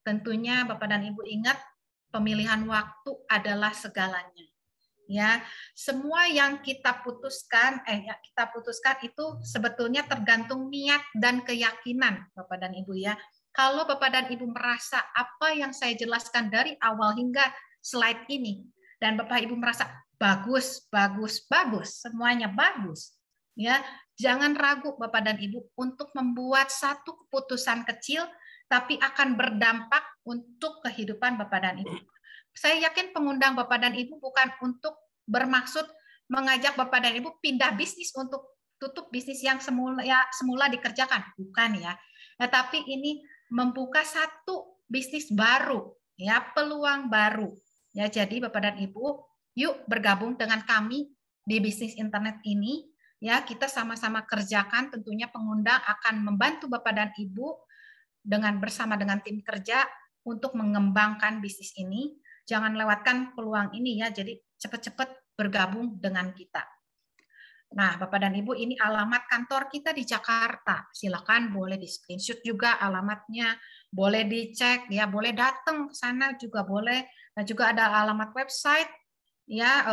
C: Tentunya Bapak dan Ibu ingat pemilihan waktu adalah segalanya. Ya, semua yang kita putuskan itu sebetulnya tergantung niat dan keyakinan Bapak dan Ibu ya. Kalau Bapak dan Ibu merasa apa yang saya jelaskan dari awal hingga slide ini dan Bapak Ibu merasa bagus, semuanya bagus. Ya, jangan ragu Bapak dan Ibu untuk membuat satu keputusan kecil tapi akan berdampak untuk kehidupan Bapak dan Ibu. Saya yakin pengundang Bapak dan Ibu bukan untuk bermaksud mengajak Bapak dan Ibu pindah bisnis untuk tutup bisnis yang semula dikerjakan, bukan ya. Tapi ini membuka satu bisnis baru, ya, peluang baru. Ya, jadi Bapak dan Ibu, yuk bergabung dengan kami di bisnis internet ini. Ya, kita sama-sama kerjakan. Tentunya pengundang akan membantu Bapak dan Ibu bersama dengan tim kerja untuk mengembangkan bisnis ini. Jangan lewatkan peluang ini ya. Jadi cepat-cepat bergabung dengan kita. Nah, Bapak dan Ibu, ini alamat kantor kita di Jakarta. Silakan boleh di screenshot juga alamatnya, boleh dicek ya, boleh datang ke sana juga boleh. Dan juga ada alamat website ya,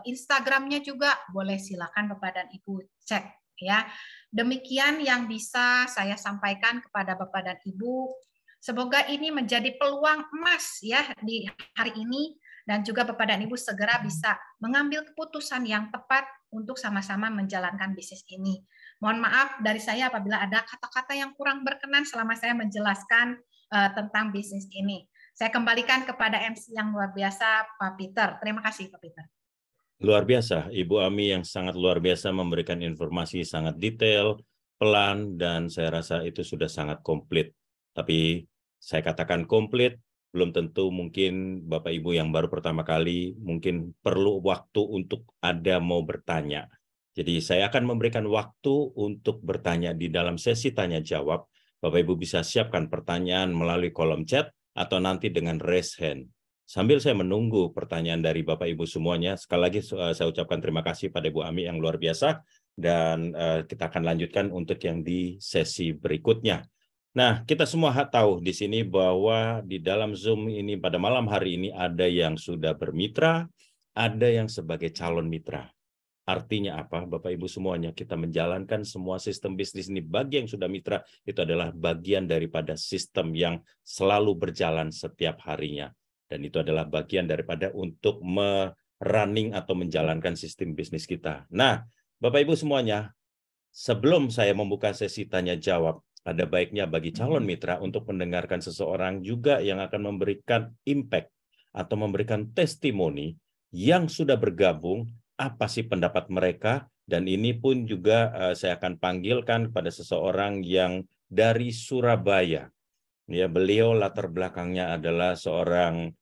C: Instagramnya juga boleh, silakan Bapak dan Ibu cek ya. Demikian yang bisa saya sampaikan kepada Bapak dan Ibu. Semoga ini menjadi peluang emas ya di hari ini, dan juga Bapak dan Ibu segera bisa mengambil keputusan yang tepat untuk sama-sama menjalankan bisnis ini. Mohon maaf dari saya apabila ada kata-kata yang kurang berkenan selama saya menjelaskan tentang bisnis ini. Saya kembalikan kepada MC yang luar biasa, Pak Peter. Terima kasih, Pak Peter.
A: Luar biasa, Ibu Ami yang sangat luar biasa memberikan informasi sangat detail, pelan, dan saya rasa itu sudah sangat komplit. Tapi saya katakan komplit, belum tentu mungkin Bapak Ibu yang baru pertama kali mungkin perlu waktu untuk ada mau bertanya. Jadi saya akan memberikan waktu untuk bertanya di dalam sesi tanya jawab. Bapak Ibu bisa siapkan pertanyaan melalui kolom chat atau nanti dengan raise hand. Sambil saya menunggu pertanyaan dari Bapak Ibu semuanya, sekali lagi saya ucapkan terima kasih pada Ibu Ami yang luar biasa, dan kita akan lanjutkan untuk yang di sesi berikutnya. Nah, kita semua tahu di sini bahwa di dalam Zoom ini pada malam hari ini ada yang sudah bermitra, ada yang sebagai calon mitra. Artinya apa, Bapak Ibu semuanya? Kita menjalankan semua sistem bisnis ini. Bagi yang sudah mitra, itu adalah bagian daripada sistem yang selalu berjalan setiap harinya. Dan itu adalah bagian daripada untuk running atau menjalankan sistem bisnis kita. Nah, Bapak Ibu semuanya, sebelum saya membuka sesi tanya jawab, ada baiknya bagi calon mitra untuk mendengarkan seseorang juga yang akan memberikan impact atau memberikan testimoni yang sudah bergabung, apa sih pendapat mereka, dan ini pun juga saya akan panggilkan kepada seseorang yang dari Surabaya. Ya, beliau latar belakangnya adalah seorang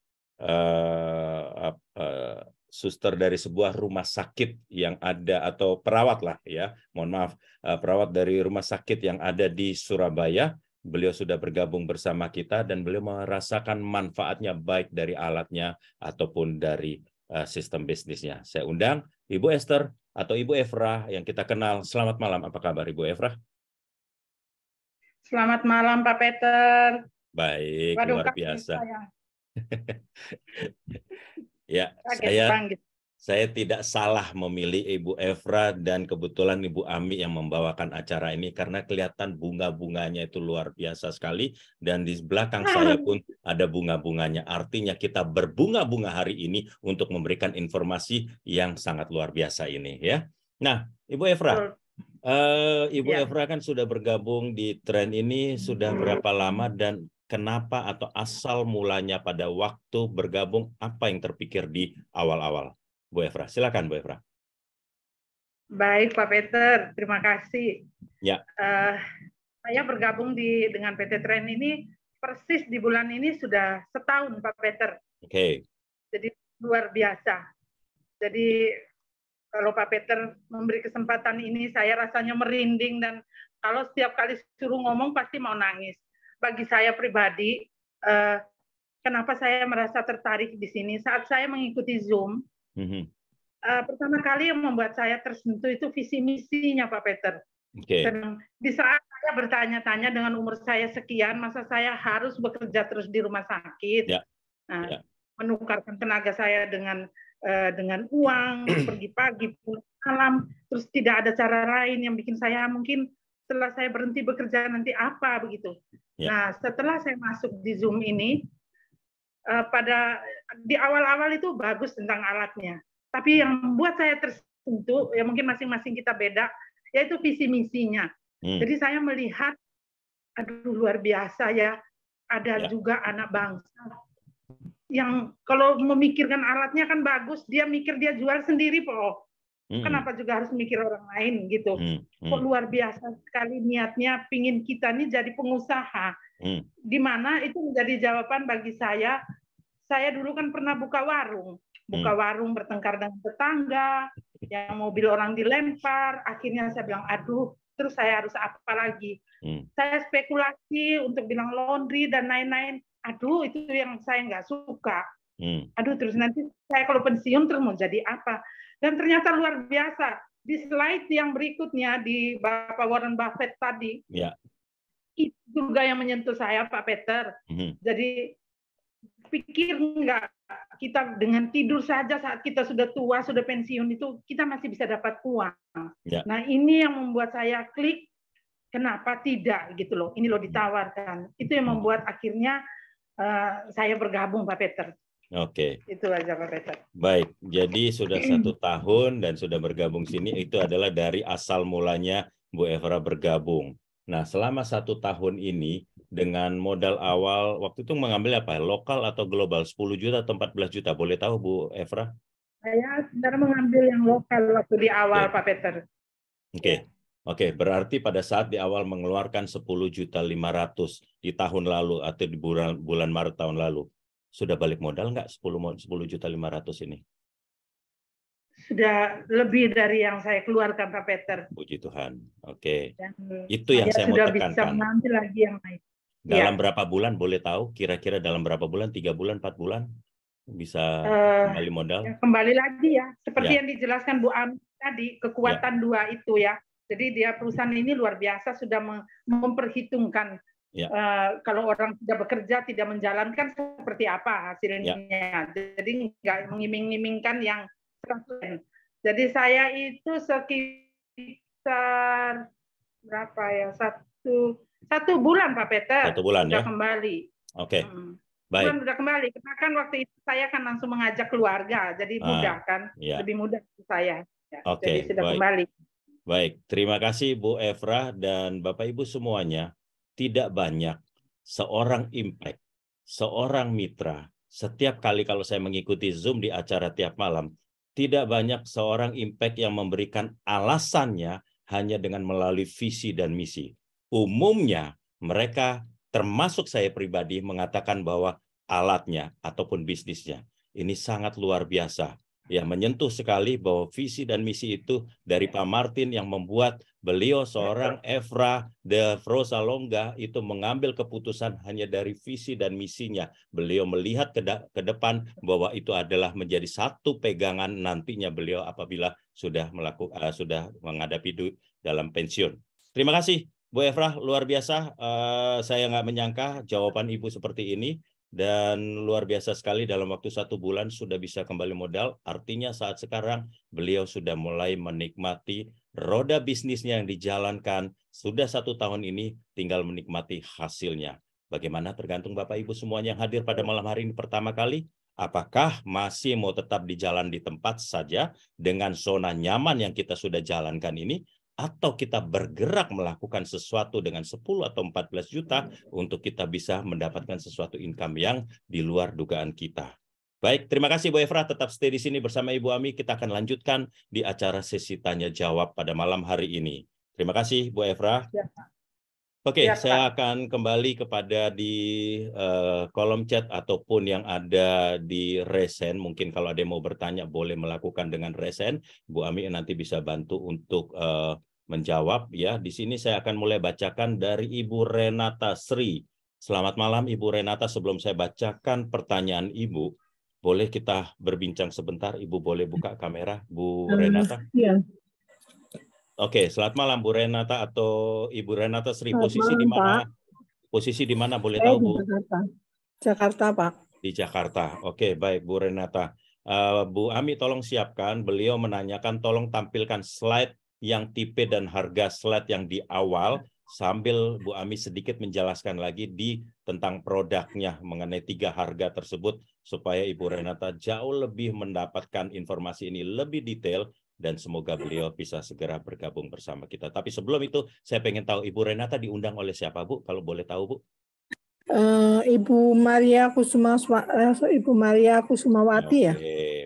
A: suster dari sebuah rumah sakit yang ada, atau perawat lah ya, mohon maaf, perawat dari rumah sakit yang ada di Surabaya. Beliau sudah bergabung bersama kita dan beliau merasakan manfaatnya baik dari alatnya ataupun dari sistem bisnisnya. Saya undang Ibu Esther atau Ibu Efra yang kita kenal. Selamat malam, apa kabar Ibu Efra?
B: Selamat malam Pak Peter.
A: Baik,
B: Waduh,
A: luar biasa. Ya, saya tidak salah memilih Ibu Efra, dan kebetulan Ibu Ami yang membawakan acara ini karena kelihatan bunga-bunganya itu luar biasa sekali, dan di belakang saya pun ada bunga-bunganya. Artinya kita berbunga-bunga hari ini untuk memberikan informasi yang sangat luar biasa ini ya. Nah, Ibu Efra, Ibu Efra kan sudah bergabung di tren ini sudah berapa lama, dan kenapa atau asal mulanya pada waktu bergabung, apa yang terpikir di awal-awal? Bu Efra, silakan Bu Efra.
B: Baik Pak Peter, terima kasih.
A: Ya.
B: Saya bergabung dengan PT Tren ini persis di bulan ini sudah setahun Pak Peter.
A: Oke.
B: Jadi luar biasa. Jadi kalau Pak Peter memberi kesempatan ini, saya rasanya merinding, dan kalau setiap kali suruh ngomong pasti mau nangis. Bagi saya pribadi, kenapa saya merasa tertarik di sini? Saat saya mengikuti Zoom, pertama kali yang membuat saya tersentuh itu visi misinya Pak Peter. Dan di saat saya bertanya-tanya dengan umur saya sekian, masa saya harus bekerja terus di rumah sakit, menukarkan tenaga saya dengan uang, pergi pagi, pulang malam, terus tidak ada cara lain yang bikin saya mungkin setelah saya berhenti bekerja nanti apa begitu. Nah, setelah saya masuk di Zoom ini, di awal-awal itu bagus tentang alatnya, tapi yang membuat saya tersentuh, ya mungkin masing-masing kita beda, yaitu visi misinya. Jadi saya melihat, aduh luar biasa ya, ada juga anak bangsa yang kalau memikirkan alatnya kan bagus, dia mikir dia jual sendiri Pak. Kenapa juga harus mikir orang lain gitu? Kok luar biasa sekali niatnya, pingin kita nih jadi pengusaha. Di mana itu menjadi jawaban bagi saya. Saya dulu kan pernah buka warung bertengkar dengan tetangga, yang mobil orang dilempar. Akhirnya saya bilang, aduh, terus saya harus apa lagi? Saya spekulasi untuk bilang laundry dan lain-lain. Aduh, itu yang saya nggak suka. Aduh, terus nanti saya kalau pensiun terus mau jadi apa? Dan ternyata luar biasa. Di slide yang berikutnya di Bapak Warren Buffett tadi, itu juga yang menyentuh saya, Pak Peter. Jadi pikir nggak, kita dengan tidur saja saat kita sudah tua, sudah pensiun itu kita masih bisa dapat uang. Nah, ini yang membuat saya klik, kenapa tidak gitu loh. Ini loh ditawarkan. Itu yang membuat akhirnya saya bergabung, Pak Peter.
A: Oke.
B: Itu aja, Pak Peter.
A: Baik, jadi sudah 1 tahun dan sudah bergabung sini, itu adalah dari asal mulanya Bu Evra bergabung. Nah, selama 1 tahun ini, dengan modal awal, waktu itu mengambil apa? Lokal atau global? 10 juta atau 14 juta? Boleh tahu, Bu Evra?
B: Saya sebenarnya mengambil yang lokal waktu di awal, Pak Peter.
A: Oke, berarti pada saat di awal mengeluarkan 10.500.000 di tahun lalu atau di bulan Maret tahun lalu, sudah balik modal nggak 10.500.000 ini?
B: Sudah lebih dari yang saya keluarkan, Pak Peter.
A: Puji Tuhan. Oke. Itu yang saya mau tekankan.
B: Bisa mengambil lagi yang naik.
A: Dalam berapa bulan boleh tahu? Kira-kira dalam berapa bulan? 3 bulan, 4 bulan? Bisa kembali modal?
B: Ya, kembali lagi ya. Seperti yang dijelaskan Bu Ami tadi, kekuatan 2 itu ya. Jadi dia perusahaan ini luar biasa sudah memperhitungkan kalau orang tidak bekerja, tidak menjalankan seperti apa hasilnya. Jadi nggak mengiming-imingkan yang 100%. Jadi saya itu sekitar berapa ya? Satu bulan, Pak Peter.
A: 1 bulan
B: sudah
A: ya?
B: kembali.
A: Oke. Baik.
B: Bulan sudah kembali. Karena kan waktu itu saya kan langsung mengajak keluarga, jadi mudah kan, lebih mudah untuk saya. Ya, jadi sudah kembali.
A: Baik, terima kasih Bu Evra dan Bapak Ibu semuanya. Tidak banyak seorang impact, seorang mitra, setiap kali kalau saya mengikuti Zoom di acara tiap malam, tidak banyak seorang impact yang memberikan alasannya hanya dengan melalui visi dan misi. Umumnya mereka, termasuk saya pribadi, mengatakan bahwa alatnya ataupun bisnisnya ini sangat luar biasa. Ya, menyentuh sekali bahwa visi dan misi itu dari Pak Martin yang membuat beliau seorang Evra de Frosalonga itu mengambil keputusan hanya dari visi dan misinya. Beliau melihat ke depan bahwa itu adalah menjadi satu pegangan nantinya beliau apabila sudah menghadapi dalam pensiun. Terima kasih Bu Evra, luar biasa. Saya nggak menyangka jawaban Ibu seperti ini. Dan luar biasa sekali dalam waktu 1 bulan sudah bisa kembali modal. Artinya saat sekarang beliau sudah mulai menikmati roda bisnisnya yang dijalankan. Sudah 1 tahun ini tinggal menikmati hasilnya. Bagaimana tergantung Bapak Ibu semuanya yang hadir pada malam hari ini pertama kali. Apakah masih mau tetap di jalan di tempat saja dengan zona nyaman yang kita sudah jalankan ini? Atau kita bergerak melakukan sesuatu dengan 10 atau 14 juta untuk kita bisa mendapatkan sesuatu income yang di luar dugaan kita. Baik, terima kasih Bu Evra, tetap stay di sini bersama Ibu Ami. Kita akan lanjutkan di acara sesi tanya jawab pada malam hari ini. Terima kasih Bu Evra. Oke, saya akan kembali kepada di kolom chat ataupun yang ada di resen. Mungkin kalau ada yang mau bertanya boleh melakukan dengan resen. Bu Ami nanti bisa bantu untuk menjawab ya. Di sini saya akan mulai bacakan dari Ibu Renata Sri. Selamat malam Ibu Renata. Sebelum saya bacakan pertanyaan Ibu, boleh kita berbincang sebentar? Ibu boleh buka kamera, Bu Renata?
D: Iya.
A: Oke, selamat malam Bu Renata atau Ibu Renata Sri. Posisi di mana? Posisi di mana boleh tahu Bu?
D: Jakarta, Pak.
A: Di Jakarta. Oke, baik Bu Renata. Bu Ami tolong siapkan. Beliau menanyakan tolong tampilkan slide yang tipe dan harga slide yang di awal sambil Bu Ami sedikit menjelaskan lagi tentang produknya mengenai 3 harga tersebut supaya Ibu Renata jauh lebih mendapatkan informasi ini lebih detail dan semoga beliau bisa segera bergabung bersama kita. Tapi sebelum itu saya pengen tahu Ibu Renata diundang oleh siapa Bu? Kalau boleh tahu Bu?
D: Ibu Maria Kusumawati ya.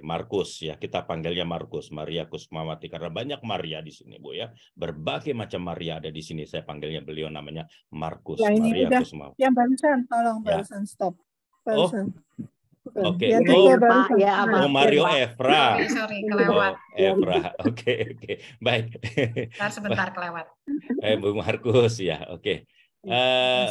A: Markus ya, kita panggilnya Markus, Maria Kusumawati karena banyak Maria di sini Bu ya. Berbagai macam Maria ada di sini. Saya panggilnya beliau namanya Markus
D: ya, ini
A: Maria
D: udah,
A: Kusumawati.
D: Yang barusan tolong barusan stop. Barusan.
A: Oke. Mario Evra.
C: Sorry, kelewat.
A: Evra. Oke. Baik.
C: Sebentar kelewat.
A: Bu Markus ya. Oke.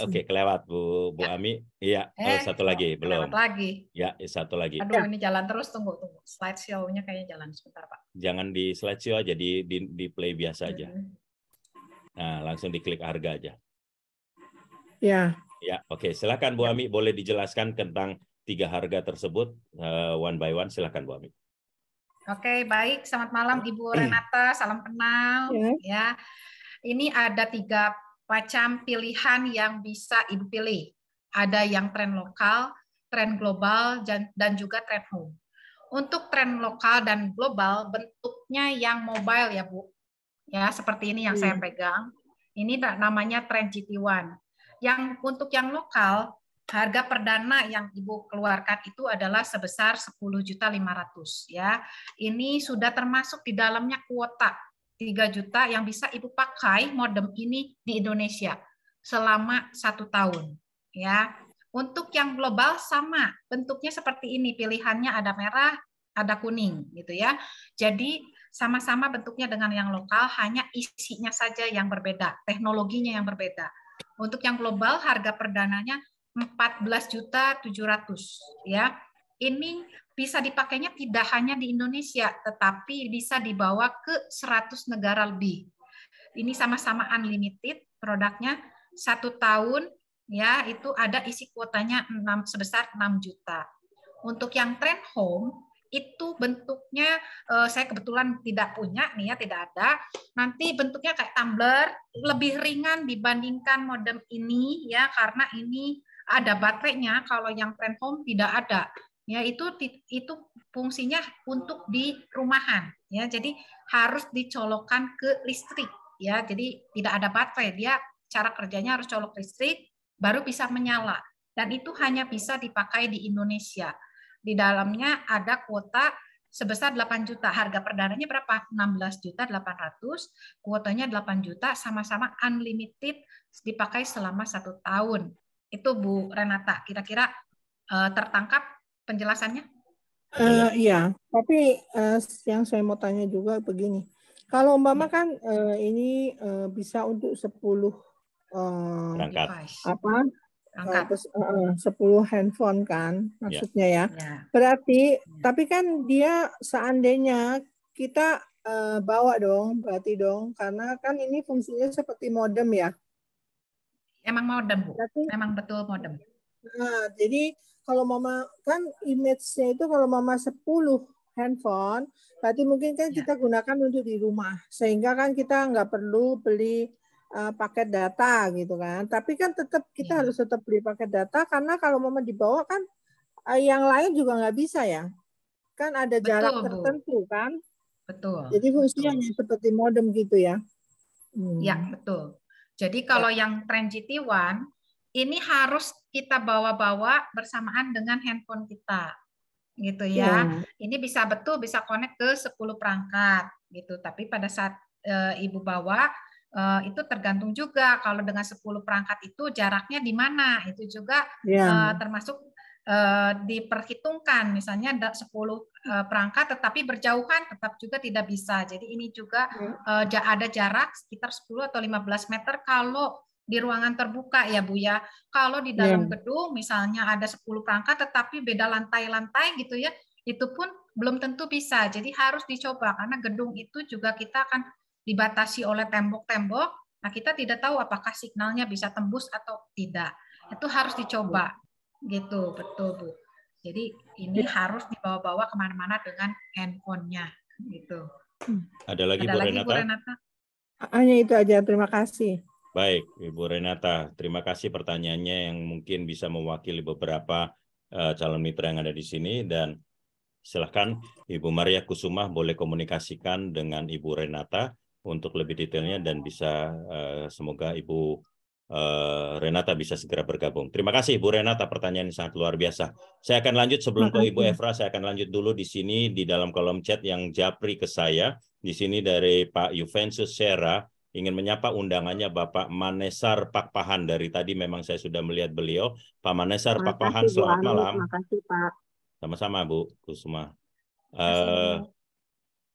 A: Oke, kelewat Bu
C: Ya.
A: Ami. Iya, satu lagi belum.
C: Kelewat lagi.
A: Ya, satu lagi.
C: Aduh, ini jalan terus, tunggu. Slideshow-nya kayaknya jalan sebentar, Pak.
A: Jangan di slideshow aja, di play biasa aja.
C: Hmm.
A: Nah, langsung diklik harga aja.
D: Ya.
A: Ya, oke. Silakan Bu Ami, boleh dijelaskan tentang 3 harga tersebut one by one. Silakan Bu Ami.
C: Oke, baik. Selamat malam Ibu Renata. Salam kenal. Ya, ini ada 3 macam pilihan yang bisa Ibu pilih. Ada yang tren lokal, tren global, dan juga tren home. Untuk tren lokal dan global, bentuknya yang mobile ya Bu. Ya, seperti ini yang saya pegang. Ini namanya tren GT1. Yang untuk yang lokal, harga perdana yang Ibu keluarkan itu adalah sebesar 10.500.000 ya. Ini sudah termasuk di dalamnya kuota 3 juta yang bisa Ibu pakai modem ini di Indonesia selama 1 tahun ya. Untuk yang global sama, bentuknya seperti ini, pilihannya ada merah, ada kuning gitu ya. Jadi sama-sama bentuknya dengan yang lokal, hanya isinya saja yang berbeda, teknologinya yang berbeda. Untuk yang global harga perdananya 14.700.000 ya. Ini bisa dipakainya tidak hanya di Indonesia, tetapi bisa dibawa ke 100 negara lebih. Ini sama-sama unlimited produknya, 1 tahun ya, itu ada isi kuotanya sebesar 6 juta. Untuk yang trend home itu bentuknya saya kebetulan tidak punya nih ya, tidak ada. Nanti bentuknya kayak tumbler, lebih ringan dibandingkan modem ini ya, karena ini ada baterainya. Kalau yang trend home tidak ada. Ya, itu fungsinya untuk di rumahan ya. Jadi harus dicolokkan ke listrik ya. Jadi tidak ada baterai, dia cara kerjanya harus colok listrik baru bisa menyala. Dan itu hanya bisa dipakai di Indonesia. Di dalamnya ada kuota sebesar 8 juta. Harga perdananya berapa? 16.800.000. Kuotanya 8 juta, sama-sama unlimited, dipakai selama 1 tahun. Itu Bu Renata. Kira-kira tertangkap penjelasannya?
D: Iya, tapi yang saya mau tanya juga begini. Kalau umpama kan ini bisa untuk 10
A: Perangkat.
D: 10 handphone kan maksudnya ya. Berarti tapi kan dia seandainya kita bawa dong, berarti dong, karena kan ini fungsinya seperti modem ya.
C: Emang modem Bu, memang betul modem.
D: Nah, jadi kalau mama kan image-nya itu kalau mama 10 handphone, berarti mungkin kan kita gunakan untuk di rumah, sehingga kan kita nggak perlu beli paket data gitu kan. Tapi kan tetap kita harus tetap beli paket data, karena kalau mama dibawa kan yang lain juga nggak bisa ya. Kan ada jarak tertentu kan.
C: Betul.
D: Jadi fungsinya seperti modem gitu ya.
C: Ya, betul. Jadi kalau yang Trend GT1 ini harus kita bawa-bawa bersamaan dengan handphone kita. Gitu ya. Ini bisa connect ke 10 perangkat gitu. Tapi pada saat Ibu bawa itu tergantung juga kalau dengan 10 perangkat itu jaraknya di mana, itu juga termasuk diperhitungkan. Misalnya ada 10 perangkat tetapi berjauhan tetap juga tidak bisa. Jadi ini juga ada jarak sekitar 10 atau 15 meter kalau di ruangan terbuka ya Bu ya. Kalau di dalam gedung misalnya ada 10 perangkat tetapi beda lantai-lantai gitu ya, itu pun belum tentu bisa. Jadi harus dicoba karena gedung itu juga kita akan dibatasi oleh tembok-tembok. Nah, kita tidak tahu apakah signalnya bisa tembus atau tidak. Itu harus dicoba. Gitu, betul Bu. Jadi ini harus dibawa-bawa kemana-mana dengan handphonenya. Gitu.
A: Ada lagi Bu Renata?
D: Hanya itu aja, terima kasih.
A: Baik, Ibu Renata, terima kasih pertanyaannya yang mungkin bisa mewakili beberapa calon mitra yang ada di sini, dan silakan Ibu Maria Kusuma boleh komunikasikan dengan Ibu Renata untuk lebih detailnya, dan bisa semoga Ibu Renata bisa segera bergabung. Terima kasih Ibu Renata, pertanyaan yang sangat luar biasa. Saya akan lanjut sebelum ke Ibu Efra, saya akan lanjut dulu di sini di dalam kolom chat yang japri ke saya. Di sini dari Pak Juventus Sera, ingin menyapa undangannya Bapak Manesar Pakpahan. Dari tadi memang saya sudah melihat beliau. Pak Manesar Pakpahan, selamat malam.
D: Terima kasih Pak.
A: Sama-sama Bu Kusuma.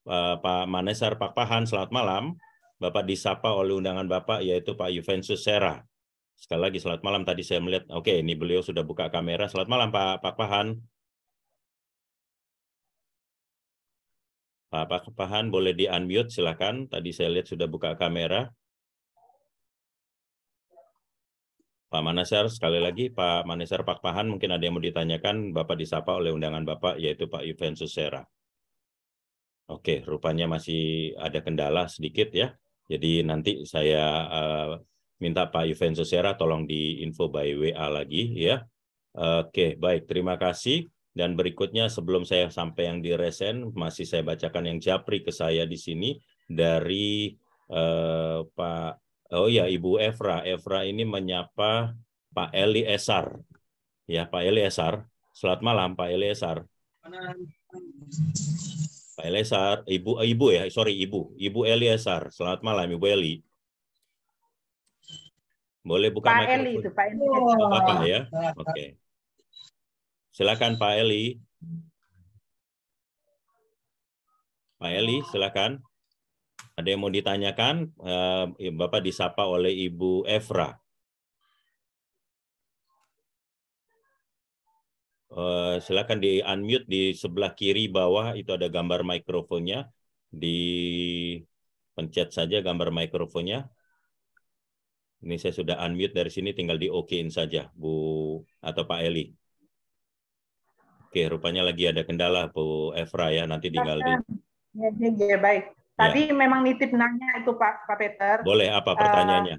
A: Pak Manesar Pakpahan, selamat malam. Bapak disapa oleh undangan Bapak, yaitu Pak Juventus Sera. Sekali lagi selamat malam. Tadi saya melihat, oke, ini beliau sudah buka kamera. Selamat malam Pak Pahan. Pak Pahan boleh di-unmute, silakan. Tadi saya lihat sudah buka kamera. Pak Manesar, sekali lagi, Pak Manesar Pak Pahan, mungkin ada yang mau ditanyakan, Bapak disapa oleh undangan Bapak, yaitu Pak Juventus Sera. Oke, rupanya masih ada kendala sedikit ya. Jadi nanti saya minta Pak Juventus Sera tolong di-info by WA lagi ya. Oke, baik, terima kasih. Dan berikutnya sebelum saya sampai yang di resen, masih saya bacakan yang japri ke saya di sini dari Pak, oh ya, Ibu Evra. Evra ini menyapa Pak Eli Esar. Ya, Pak Eli Esar. Selamat malam, Pak Eli Esar. Pak Eli Esar, Ibu ya, sorry Ibu Eli Esar. Selamat malam, Ibu Eli. Boleh buka
B: Pak
A: mikrofon?
B: Eli itu, Pak Eli.
A: Bapak ya, oke. Silakan Pak Eli. Pak Eli, silakan. Ada yang mau ditanyakan? Bapak disapa oleh Ibu Evra. Silakan di-unmute di sebelah kiri bawah, itu ada gambar mikrofonnya. Dipencet saja gambar mikrofonnya. Ini saya sudah unmute dari sini, tinggal di-OK-in saja, Bu atau Pak Eli. Oke, rupanya lagi ada kendala Bu Evra ya, nanti tinggal di...
B: Ya, baik. Tadi memang nitip nanya itu Pak Peter.
A: Boleh, apa pertanyaannya?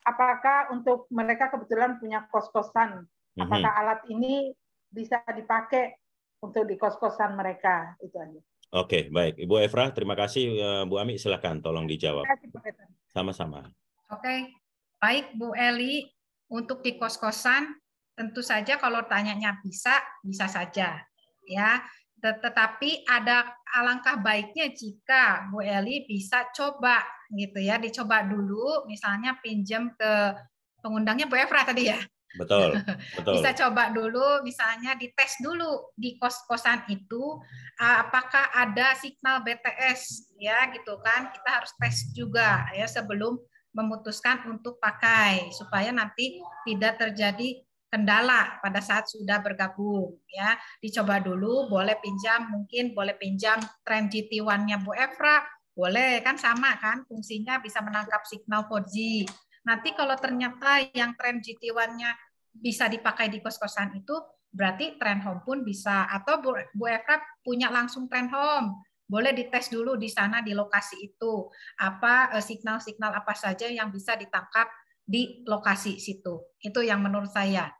B: Apakah untuk mereka kebetulan punya kos-kosan, apakah alat ini bisa dipakai untuk di kos-kosan mereka? Itu aja.
A: Oke, baik. Ibu Evra, terima kasih. Bu Ami, silakan tolong dijawab.
B: Terima kasih Pak Peter.
A: Sama-sama.
C: Oke, baik Bu Eli, untuk di kos-kosan tentu saja kalau tanyanya bisa saja ya. Tetapi ada alangkah baiknya jika Bu Eli bisa coba gitu ya, dicoba dulu, misalnya pinjam ke pengundangnya Bu Evra tadi ya.
A: Betul, betul.
C: Bisa coba dulu, misalnya dites dulu di kos-kosan itu apakah ada signal BTS ya gitu kan. Kita harus tes juga ya sebelum memutuskan untuk pakai supaya nanti tidak terjadi kendala pada saat sudah bergabung ya. Dicoba dulu, boleh pinjam, mungkin boleh pinjam tren GT1-nya Bu Evra, boleh kan, sama kan fungsinya, bisa menangkap signal 4G. Nanti kalau ternyata yang tren GT1-nya bisa dipakai di kos-kosan itu, berarti tren home pun bisa, atau Bu Evra punya langsung tren home, boleh dites dulu di sana di lokasi itu apa signal-signal apa saja yang bisa ditangkap di lokasi situ. Itu yang menurut saya.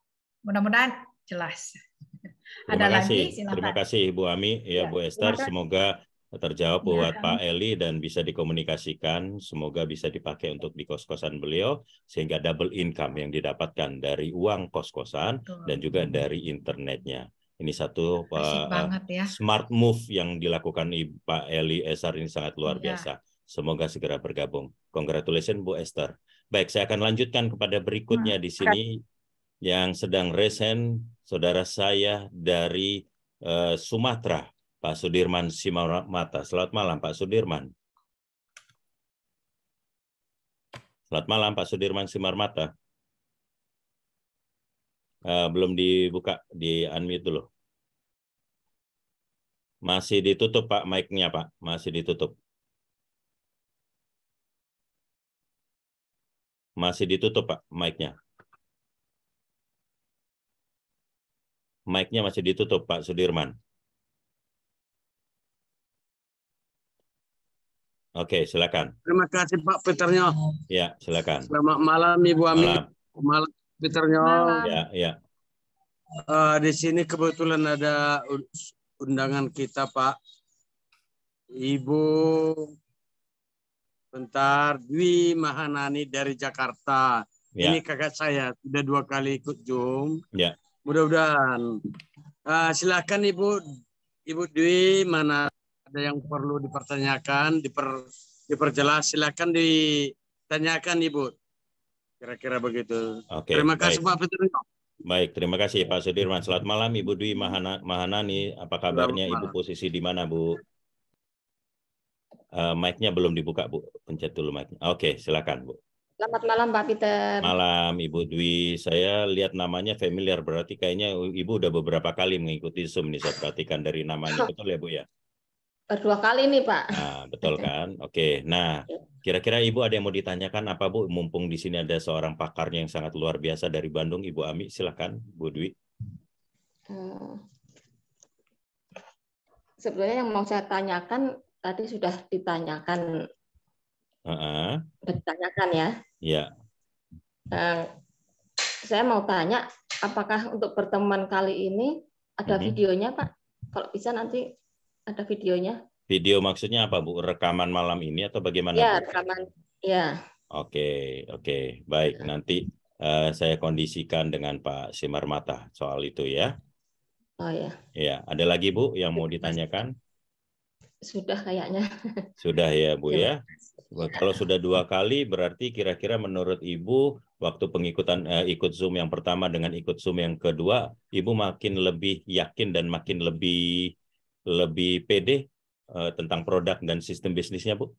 C: Mudah-mudahan jelas.
A: Terima
C: Ada
A: kasih.
C: lagi? Silakan.
A: Terima kasih Bu Ami, ya Bu Esther. Semoga terjawab buat Pak Eli dan bisa dikomunikasikan. Semoga bisa dipakai untuk di kos-kosan beliau sehingga double income yang didapatkan dari uang kos-kosan dan juga dari internetnya. Ini satu smart move yang dilakukan Pak Eli Esar, ini sangat luar biasa. Semoga segera bergabung. Congratulations Bu Esther. Baik, saya akan lanjutkan kepada berikutnya di sini yang sedang resen, saudara saya dari Sumatera, Pak Sudirman Simarmata. Selamat malam Pak Sudirman. Selamat malam Pak Sudirman Simarmata. Belum dibuka, di unmute dulu. Masih ditutup Pak mic-nya Pak, masih ditutup. Masih ditutup Pak mic-nya. Mic-nya masih ditutup Pak Sudirman. Oke, silakan.
E: Terima kasih Pak Peternya.
A: Ya, silakan.
E: Selamat malam Ibu Ami. Malam Peternya.
A: Ya.
E: Di sini kebetulan ada undangan kita Pak. Ibu Dwi Mahanani dari Jakarta. Ya. Ini kakak saya, sudah 2 kali ikut Zoom.
A: Ya.
E: Mudah-mudahan. Silakan Ibu Dwi, mana ada yang perlu dipertanyakan, diperjelas, silakan ditanyakan Ibu. Kira-kira begitu.
A: Oke,
E: terima kasih Pak Peter.
A: Baik, terima kasih Pak Sudirman. Selamat malam Ibu Dwi Mahanani. Apa kabarnya Ibu, posisi di mana Bu? Mic-nya belum dibuka Bu, pencet dulu mic-nya. Oke, silakan Bu.
F: Selamat malam Pak Peter.
A: Malam Ibu Dwi, saya lihat namanya familiar, berarti kayaknya Ibu udah beberapa kali mengikuti Zoom nih, saya perhatikan dari namanya, betul ya Bu ya?
F: Berdua kali nih Pak.
A: Nah, betul kan? Oke, nah kira-kira Ibu ada yang mau ditanyakan apa Bu? Mumpung di sini ada seorang pakarnya yang sangat luar biasa dari Bandung, Ibu Ami, silahkan Bu Dwi.
F: Sebenarnya yang mau saya tanyakan tadi sudah ditanyakan. Sudah ditanyakan ya.
A: Ya.
F: Saya mau tanya, apakah untuk pertemuan kali ini ada videonya Pak? Kalau bisa nanti ada videonya.
A: Video maksudnya apa Bu? Rekaman malam ini atau bagaimana?
F: Ya,
A: Bu?
F: rekaman. Ya.
A: Oke, baik. Nanti saya kondisikan dengan Pak Simarmata soal itu ya.
F: Oh ya.
A: Ya, ada lagi Bu yang mau ditanyakan?
F: Sudah kayaknya.
A: Sudah ya Bu ya. Kalau sudah 2 kali berarti kira-kira menurut Ibu waktu pengikutan ikut Zoom yang pertama dengan ikut Zoom yang kedua, Ibu makin lebih yakin dan makin lebih pede tentang produk dan sistem bisnisnya Bu?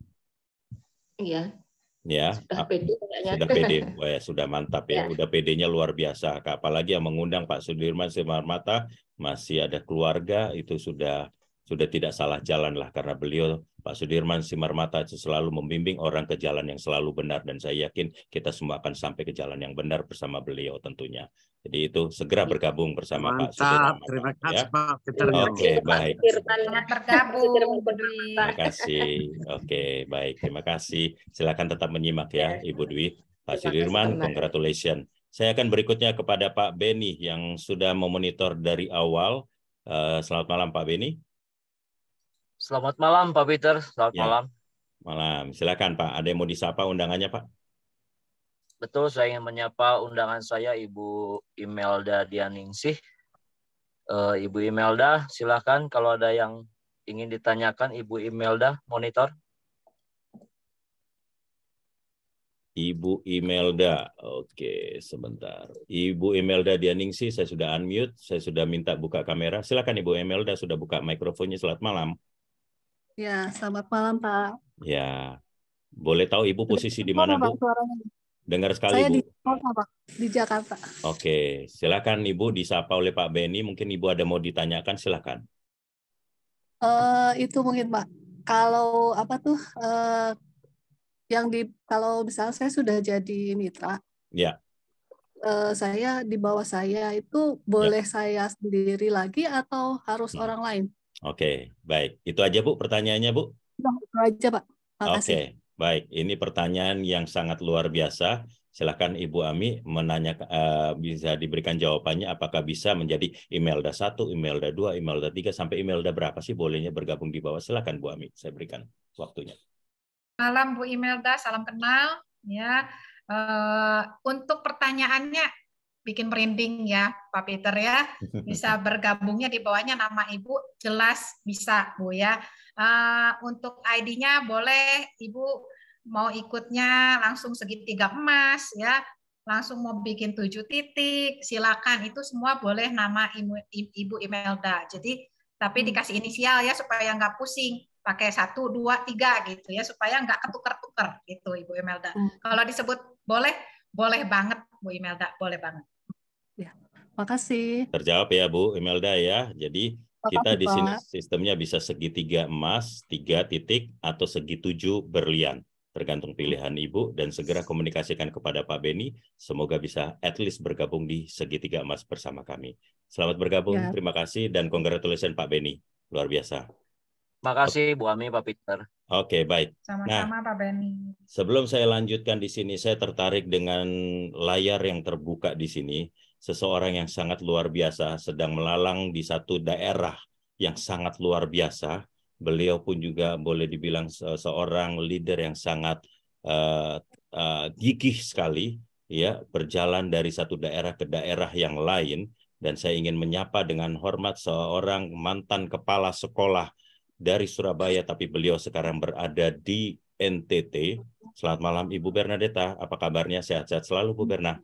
F: Iya.
A: Ya.
F: Sudah pede kayaknya.
A: Sudah pede. Wah, ya, sudah mantap ya. Udah pedenya luar biasa. Apalagi yang mengundang Pak Sudirman Simarmata, masih ada keluarga, itu sudah tidak salah jalan lah, karena beliau Pak Sudirman Simarmata selalu membimbing orang ke jalan yang selalu benar, dan saya yakin kita semua akan sampai ke jalan yang benar bersama beliau tentunya. Jadi itu segera bergabung bersama Pak Sudirman.
E: Terima kasih
A: ya.
E: Pak Peter.
A: Oke, baik.
C: Selamat bergabung.
A: Terima kasih. Oke, baik. Terima kasih. Silakan tetap menyimak ya, Ibu Dwi. Pak Sudirman, congratulations. Saya akan berikutnya kepada Pak Beni yang sudah memonitor dari awal. Selamat malam Pak Beni.
G: Selamat malam Pak Peter. Selamat malam.
A: Malam. Silakan Pak. Ada yang mau disapa undangannya Pak?
G: Betul, saya ingin menyapa undangan saya Ibu Imelda Dianingsih. Ibu Imelda, silakan kalau ada yang ingin ditanyakan Ibu Imelda, monitor.
A: Ibu Imelda, oke sebentar. Ibu Imelda Dianingsih, saya sudah unmute, saya sudah minta buka kamera. Silakan Ibu Imelda, sudah buka mikrofonnya. Selamat malam.
H: Ya, selamat malam Pak.
A: Ya, boleh tahu Ibu posisi di mana Bu? Dengar sekali
H: saya
A: Bu.
H: Di Jakarta Pak, di Jakarta.
A: Oke, silakan Ibu disapa oleh Pak Beni. Mungkin Ibu ada mau ditanyakan, silakan.
H: Itu mungkin Pak. Kalau apa tuh kalau misalnya saya sudah jadi mitra.
A: Ya.
H: Saya di bawah saya itu boleh saya sendiri lagi atau harus orang lain?
A: Oke, baik. Itu aja Bu pertanyaannya Bu?
H: Itu aja Pak. Makasih.
A: Oke, baik. Ini pertanyaan yang sangat luar biasa. Silakan Ibu Ami menanya, bisa diberikan jawabannya apakah bisa menjadi Imelda 1, Imelda 2, Imelda 3, sampai Imelda berapa sih bolehnya bergabung di bawah. Silakan Bu Ami, saya berikan waktunya.
C: Malam Bu Imelda, salam kenal. Ya, untuk pertanyaannya bikin merinding ya Pak Peter ya. Bisa bergabungnya di bawahnya nama Ibu, jelas bisa Bu ya. Untuk ID-nya boleh Ibu mau ikutnya langsung segitiga emas ya, langsung mau bikin 7 titik, silakan, itu semua boleh nama Ibu Imelda. Jadi tapi dikasih inisial ya supaya nggak pusing, pakai 1, 2, 3 gitu ya, supaya nggak ketukar-tukar gitu Ibu Imelda. Kalau disebut boleh banget Bu Imelda, boleh banget.
H: Ya, makasih.
A: Terjawab ya Bu Imelda ya. Jadi kita di sini sistemnya bisa segitiga emas 3 titik atau segi 7 berlian. Tergantung pilihan Ibu, dan segera komunikasikan kepada Pak Beni. Semoga bisa at least bergabung di segitiga emas bersama kami. Selamat bergabung, ya. Terima kasih, dan congratulations Pak Beni. Luar biasa.
G: Makasih Bu Ami, Pak Peter.
A: Oke, baik.
C: Sama-sama Pak Beni.
A: Sebelum saya lanjutkan di sini, saya tertarik dengan layar yang terbuka di sini. Seseorang yang sangat luar biasa sedang melalang di satu daerah yang sangat luar biasa. Beliau pun juga boleh dibilang seorang leader yang sangat gigih sekali, ya, berjalan dari satu daerah ke daerah yang lain. Dan saya ingin menyapa dengan hormat seorang mantan kepala sekolah dari Surabaya, tapi beliau sekarang berada di NTT. Selamat malam Ibu Bernadetta, apa kabarnya? Sehat-sehat selalu Bu Berna?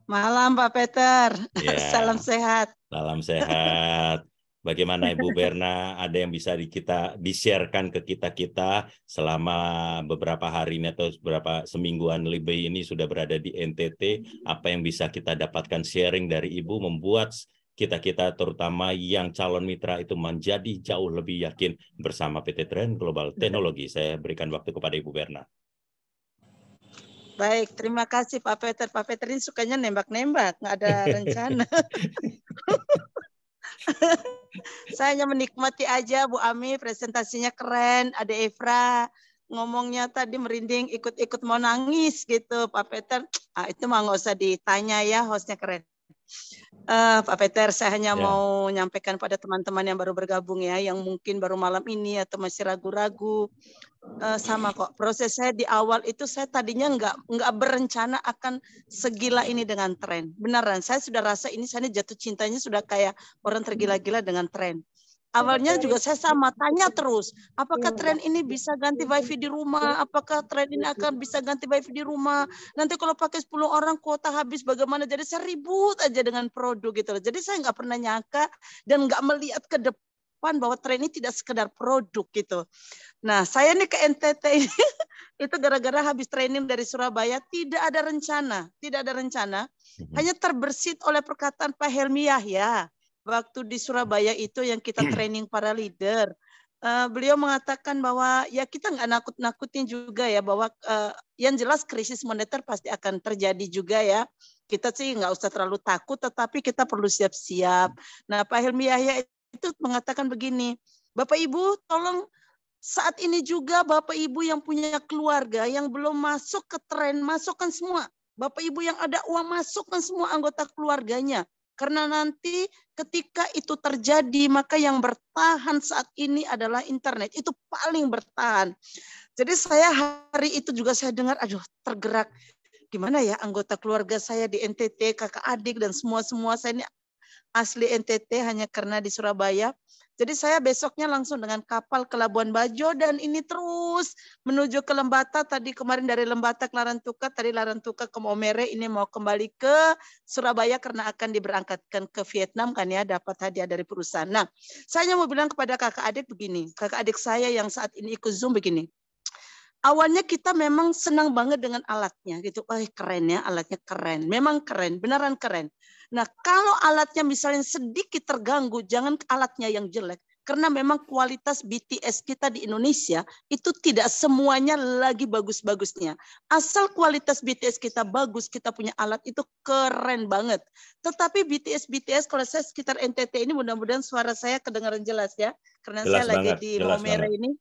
I: Malam Pak Peter, ya. Salam sehat.
A: Salam sehat. Bagaimana Ibu Berna, ada yang bisa kita di-sharekan ke kita selama beberapa hari ini atau beberapa semingguan lebih ini sudah berada di NTT, apa yang bisa kita dapatkan sharing dari Ibu membuat kita terutama yang calon mitra itu menjadi jauh lebih yakin bersama PT Trend Global Teknologi. Saya berikan waktu kepada Ibu Berna.
I: Baik, terima kasih Pak Peter. Pak Peter ini sukanya nembak-nembak, nggak ada rencana. Saya hanya menikmati aja, Bu Ami, presentasinya keren, ada Evra, ngomongnya tadi merinding, ikut-ikut mau nangis gitu, Pak Peter. Itu mah nggak usah ditanya ya, hostnya keren. Pak Peter, saya hanya mau nyampaikan pada teman-teman yang baru bergabung ya, yang mungkin baru malam ini atau masih ragu-ragu. Sama kok, proses saya di awal itu saya tadinya nggak berencana akan segila ini dengan tren. Beneran, saya sudah rasa ini saya jatuh cintanya sudah kayak orang tergila-gila dengan tren. Awalnya juga saya sama, tanya terus, apakah tren ini bisa ganti wifi di rumah? Apakah tren ini akan bisa ganti wifi di rumah? Nanti kalau pakai 10 orang kuota habis bagaimana? Jadi saya ribut aja dengan produk gitu. Jadi saya nggak pernah nyangka dan nggak melihat ke depan bahwa tren ini tidak sekedar produk gitu. Nah, saya nih ke NTT itu gara-gara habis training dari Surabaya, tidak ada rencana, hanya terbersit oleh perkataan Pak Helmi Yahya. Waktu di Surabaya itu yang kita training para leader, beliau mengatakan bahwa ya kita nggak nakut-nakutin juga ya, bahwa yang jelas krisis moneter pasti akan terjadi juga ya. Kita sih nggak usah terlalu takut, tetapi kita perlu siap-siap. Nah, Pak Helmi Yahya itu mengatakan begini, Bapak Ibu tolong saat ini juga Bapak Ibu yang punya keluarga yang belum masuk ke tren, masukkan semua. Bapak Ibu yang ada uang, masukkan semua anggota keluarganya. Karena nanti ketika itu terjadi, maka yang bertahan saat ini adalah internet. Itu paling bertahan. Jadi saya hari itu juga saya dengar, aduh tergerak. Gimana ya anggota keluarga saya di NTT, kakak adik dan semua-semua saya ini asli NTT hanya karena di Surabaya. Jadi saya besoknya langsung dengan kapal ke Labuan Bajo dan ini terus menuju ke Lembata. Tadi kemarin dari Lembata ke Larantuka, tadi Larantuka ke Maumere, ini mau kembali ke Surabaya karena akan diberangkatkan ke Vietnam kan ya, dapat hadiah dari perusahaan. Nah, saya mau bilang kepada kakak adik begini, kakak adik saya yang saat ini ikut Zoom begini. Awalnya kita memang senang banget dengan alatnya gitu. Keren ya, alatnya keren. Memang keren, beneran keren. Nah, kalau alatnya misalnya sedikit terganggu, jangan alatnya yang jelek. Karena memang kualitas BTS kita di Indonesia itu tidak semuanya lagi bagus-bagusnya. Asal kualitas BTS kita bagus, kita punya alat itu keren banget. Tetapi BTS kalau saya sekitar NTT ini mudah-mudahan suara saya kedengaran jelas ya. Karena
A: jelas
I: saya
A: banget,
I: lagi di Maumere ini.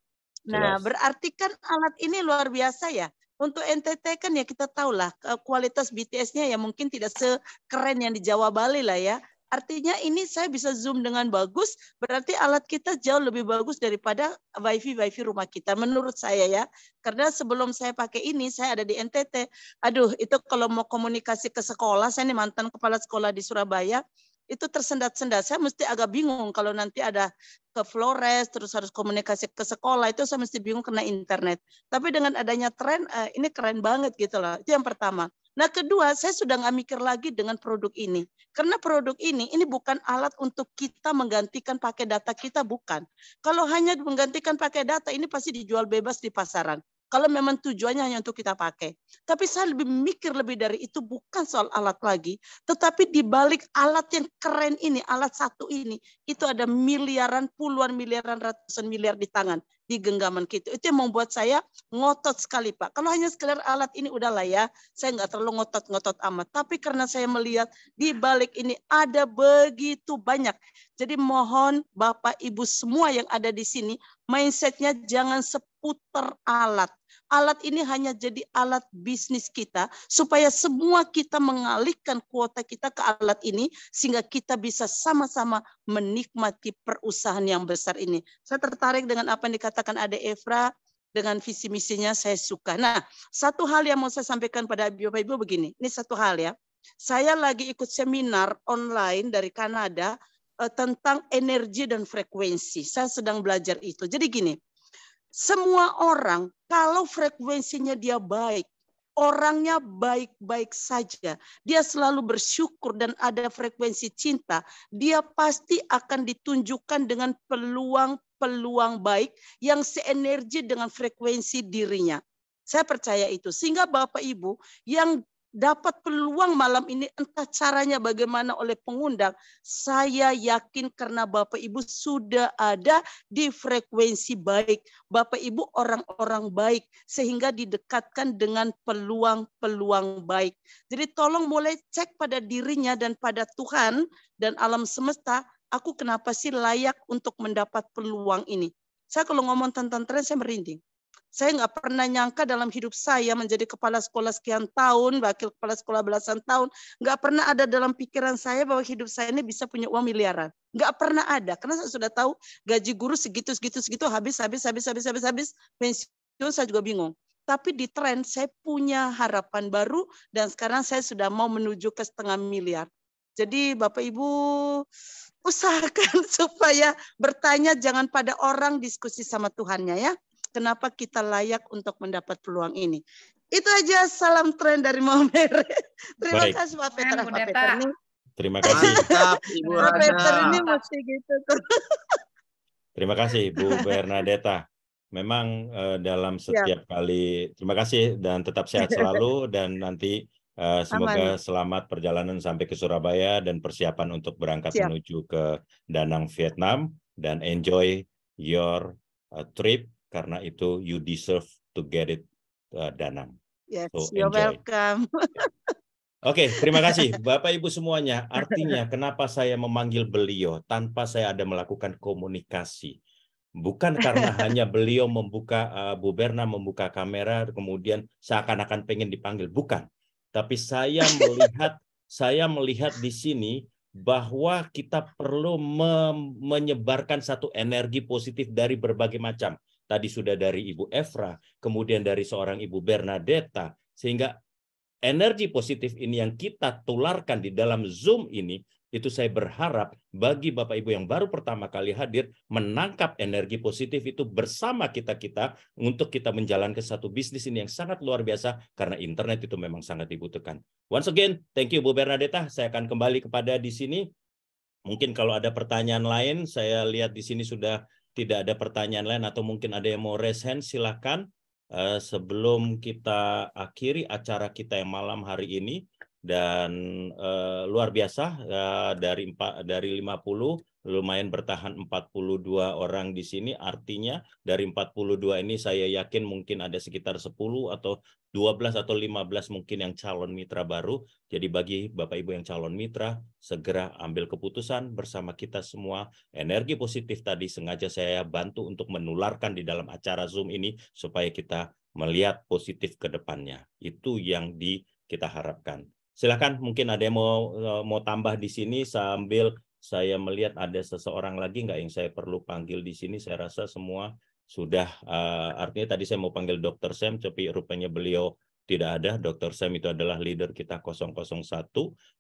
I: Nah, berarti kan alat ini luar biasa ya. Untuk NTT kan ya kita tahu lah kualitas BTS-nya ya mungkin tidak sekeren yang di Jawa Bali lah ya. Artinya ini saya bisa zoom dengan bagus, berarti alat kita jauh lebih bagus daripada wifi rumah kita menurut saya ya. Karena sebelum saya pakai ini, saya ada di NTT. Aduh, itu kalau mau komunikasi ke sekolah, saya ini mantan kepala sekolah di Surabaya, itu tersendat-sendat. Saya mesti agak bingung kalau nanti ada ke Flores, terus harus komunikasi ke sekolah, itu saya mesti bingung karena internet. Tapi dengan adanya tren, ini keren banget gitu loh. Itu yang pertama. Nah kedua, saya sudah nggak mikir lagi dengan produk ini. Karena produk ini bukan alat untuk kita menggantikan pakai data kita, bukan. Kalau hanya menggantikan pakai data, ini pasti dijual bebas di pasaran. Kalau memang tujuannya hanya untuk kita pakai. Tapi saya lebih mikir lebih dari itu, bukan soal alat lagi. Tetapi di balik alat yang keren ini, alat satu ini, itu ada miliaran, puluhan miliaran, ratusan miliar di tangan, di genggaman kita. Itu yang membuat saya ngotot sekali, Pak. Kalau hanya sekedar alat ini, udahlah ya, saya nggak terlalu ngotot-ngotot amat. Tapi karena saya melihat di balik ini ada begitu banyak. Jadi mohon Bapak Ibu semua yang ada di sini, mindsetnya jangan seputar alat. Alat ini hanya jadi alat bisnis kita, supaya semua kita mengalihkan kuota kita ke alat ini, sehingga kita bisa sama-sama menikmati perusahaan yang besar ini. Saya tertarik dengan apa yang dikatakan Ade Evra, dengan visi misinya saya suka. Nah, satu hal yang mau saya sampaikan pada Bapak Ibu begini, ini satu hal ya. Saya lagi ikut seminar online dari Kanada tentang energi dan frekuensi. Saya sedang belajar itu. Jadi gini, semua orang kalau frekuensinya dia baik, orangnya baik-baik saja, dia selalu bersyukur dan ada frekuensi cinta, dia pasti akan ditunjukkan dengan peluang-peluang baik yang seenergi dengan frekuensi dirinya. Saya percaya itu. Sehingga Bapak Ibu yang dapat peluang malam ini, entah caranya bagaimana oleh pengundang, saya yakin karena Bapak Ibu sudah ada di frekuensi baik. Bapak Ibu orang-orang baik, sehingga didekatkan dengan peluang-peluang baik. Jadi tolong mulai cek pada dirinya dan pada Tuhan dan alam semesta, aku kenapa sih layak untuk mendapat peluang ini. Saya kalau ngomong tentang tren, saya merinding. Saya nggak pernah nyangka dalam hidup saya menjadi kepala sekolah sekian tahun, wakil kepala sekolah belasan tahun, nggak pernah ada dalam pikiran saya bahwa hidup saya ini bisa punya uang miliaran. Nggak pernah ada, karena saya sudah tahu gaji guru segitu, habis, pensiun saya juga bingung. Tapi di tren saya punya harapan baru dan sekarang saya sudah mau menuju ke 1,5 miliar. Jadi Bapak Ibu usahakan supaya bertanya jangan pada orang, diskusi sama Tuhannya ya. Kenapa kita layak untuk mendapat peluang ini? Itu aja, salam tren dari Mama Mere. Terima kasih Pak Peter. Pak Peter ini.
A: Terima kasih.
E: Mantap, Ibu
I: Pak Peter
E: Rada.
I: ini mesti gitu.
A: Terima kasih Bu Bernadetta. Memang dalam setiap kali, terima kasih dan tetap sehat selalu dan nanti semoga selamat perjalanan sampai ke Surabaya dan persiapan untuk berangkat menuju ke Danang, Vietnam, dan enjoy your trip. Karena itu you deserve to get it, Danang.
I: Yes,
A: so
I: you're welcome.
A: Oke, terima kasih Bapak Ibu semuanya. Artinya kenapa saya memanggil beliau tanpa saya ada melakukan komunikasi. Bukan karena hanya beliau membuka, Bu Berna membuka kamera, kemudian seakan-akan pengen dipanggil. Bukan. Tapi saya melihat di sini bahwa kita perlu menyebarkan satu energi positif dari berbagai macam. Tadi sudah dari Ibu Efra, kemudian dari seorang Ibu Bernadetta, sehingga energi positif ini yang kita tularkan di dalam Zoom ini, itu saya berharap bagi Bapak Ibu yang baru pertama kali hadir, menangkap energi positif itu bersama kita-kita untuk kita menjalankan satu bisnis ini yang sangat luar biasa, karena internet itu memang sangat dibutuhkan. Once again, thank you Bu Bernadetta, saya akan kembali kepada di sini. Mungkin kalau ada pertanyaan lain, saya lihat di sini sudah tidak ada pertanyaan lain atau mungkin ada yang mau raise hand, silakan sebelum kita akhiri acara kita yang malam hari ini. Dan luar biasa dari 50 lumayan bertahan 42 orang di sini, artinya dari 42 ini saya yakin mungkin ada sekitar 10 atau 12 atau 15 mungkin yang calon mitra baru. Jadi bagi Bapak Ibu yang calon mitra, segera ambil keputusan bersama kita semua. Energi positif tadi sengaja saya bantu untuk menularkan di dalam acara Zoom ini supaya kita melihat positif ke depannya. Itu yang kita harapkan. Silakan, mungkin ada yang mau tambah di sini sambil saya melihat ada seseorang lagi nggak yang saya perlu panggil di sini. Saya rasa semua sudah, artinya tadi saya mau panggil Dr. Sam, tapi rupanya beliau tidak ada. Dr. Sam itu adalah leader kita 001,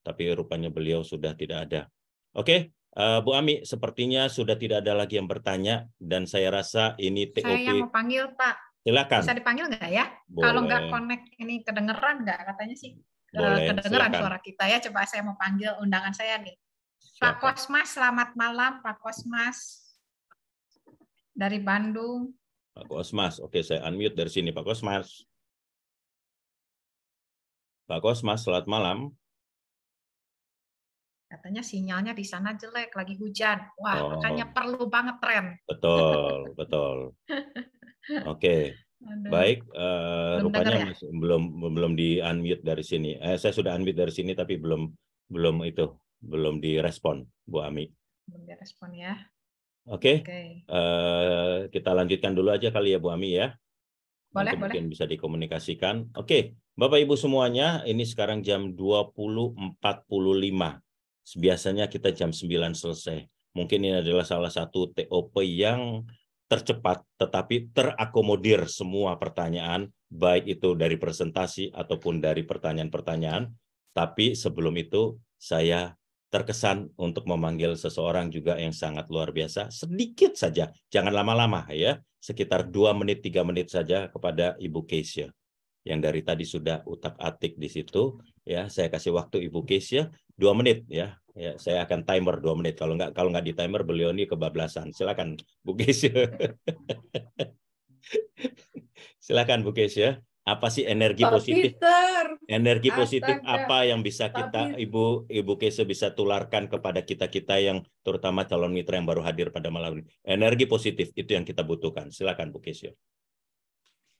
A: tapi rupanya beliau sudah tidak ada. Oke, Bu Ami, sepertinya sudah tidak ada lagi yang bertanya, dan saya rasa ini TOP.
C: Saya mau panggil Pak.
A: Silakan.
C: Bisa dipanggil nggak ya?
A: Boleh.
C: Kalau nggak connect ini kedengeran nggak? Katanya sih.
A: Boleh,
C: kedengeran
A: silakan.
C: Suara kita ya. Coba saya mau panggil undangan saya nih. Pak Kosmas, selamat malam Pak Kosmas dari Bandung.
A: Pak Kosmas, oke, saya unmute dari sini Pak Kosmas. Pak Kosmas, selamat malam.
C: Katanya sinyalnya di sana jelek, lagi hujan. Wah, makanya perlu banget tren.
A: Betul, betul. Oke. Baik, rupanya ya? belum di unmute dari sini. Saya sudah unmute dari sini tapi belum direspon, Bu Ami.
C: Belum direspon ya.
A: Oke. Kita lanjutkan dulu aja kali ya Bu Ami ya.
C: Boleh,
A: boleh. Mungkin bisa dikomunikasikan. Oke, Bapak Ibu semuanya, ini sekarang jam 20.45. Biasanya kita jam 9 selesai. Mungkin ini adalah salah satu TOP yang tercepat, tetapi terakomodir semua pertanyaan, baik itu dari presentasi ataupun dari pertanyaan-pertanyaan. Tapi sebelum itu, saya terkesan untuk memanggil seseorang juga yang sangat luar biasa. Sedikit saja, jangan lama-lama ya. Sekitar 2 menit, 3 menit saja kepada Ibu Keisha. yang dari tadi sudah utak-atik di situ. Ya, saya kasih waktu Ibu Keisha 2 menit ya. Ya, saya akan timer 2 menit. Kalau nggak di timer, beliau ini kebablasan. Silakan Bu Keisha. Silakan Bu Keisha. Apa sih energi positif?
H: Peter.
A: Energi positif
H: Astaga.
A: apa yang bisa kita Ibu Keisha bisa tularkan kepada kita-kita yang terutama calon mitra yang baru hadir pada malam ini? Energi positif itu yang kita butuhkan. Silakan Bu Keisha.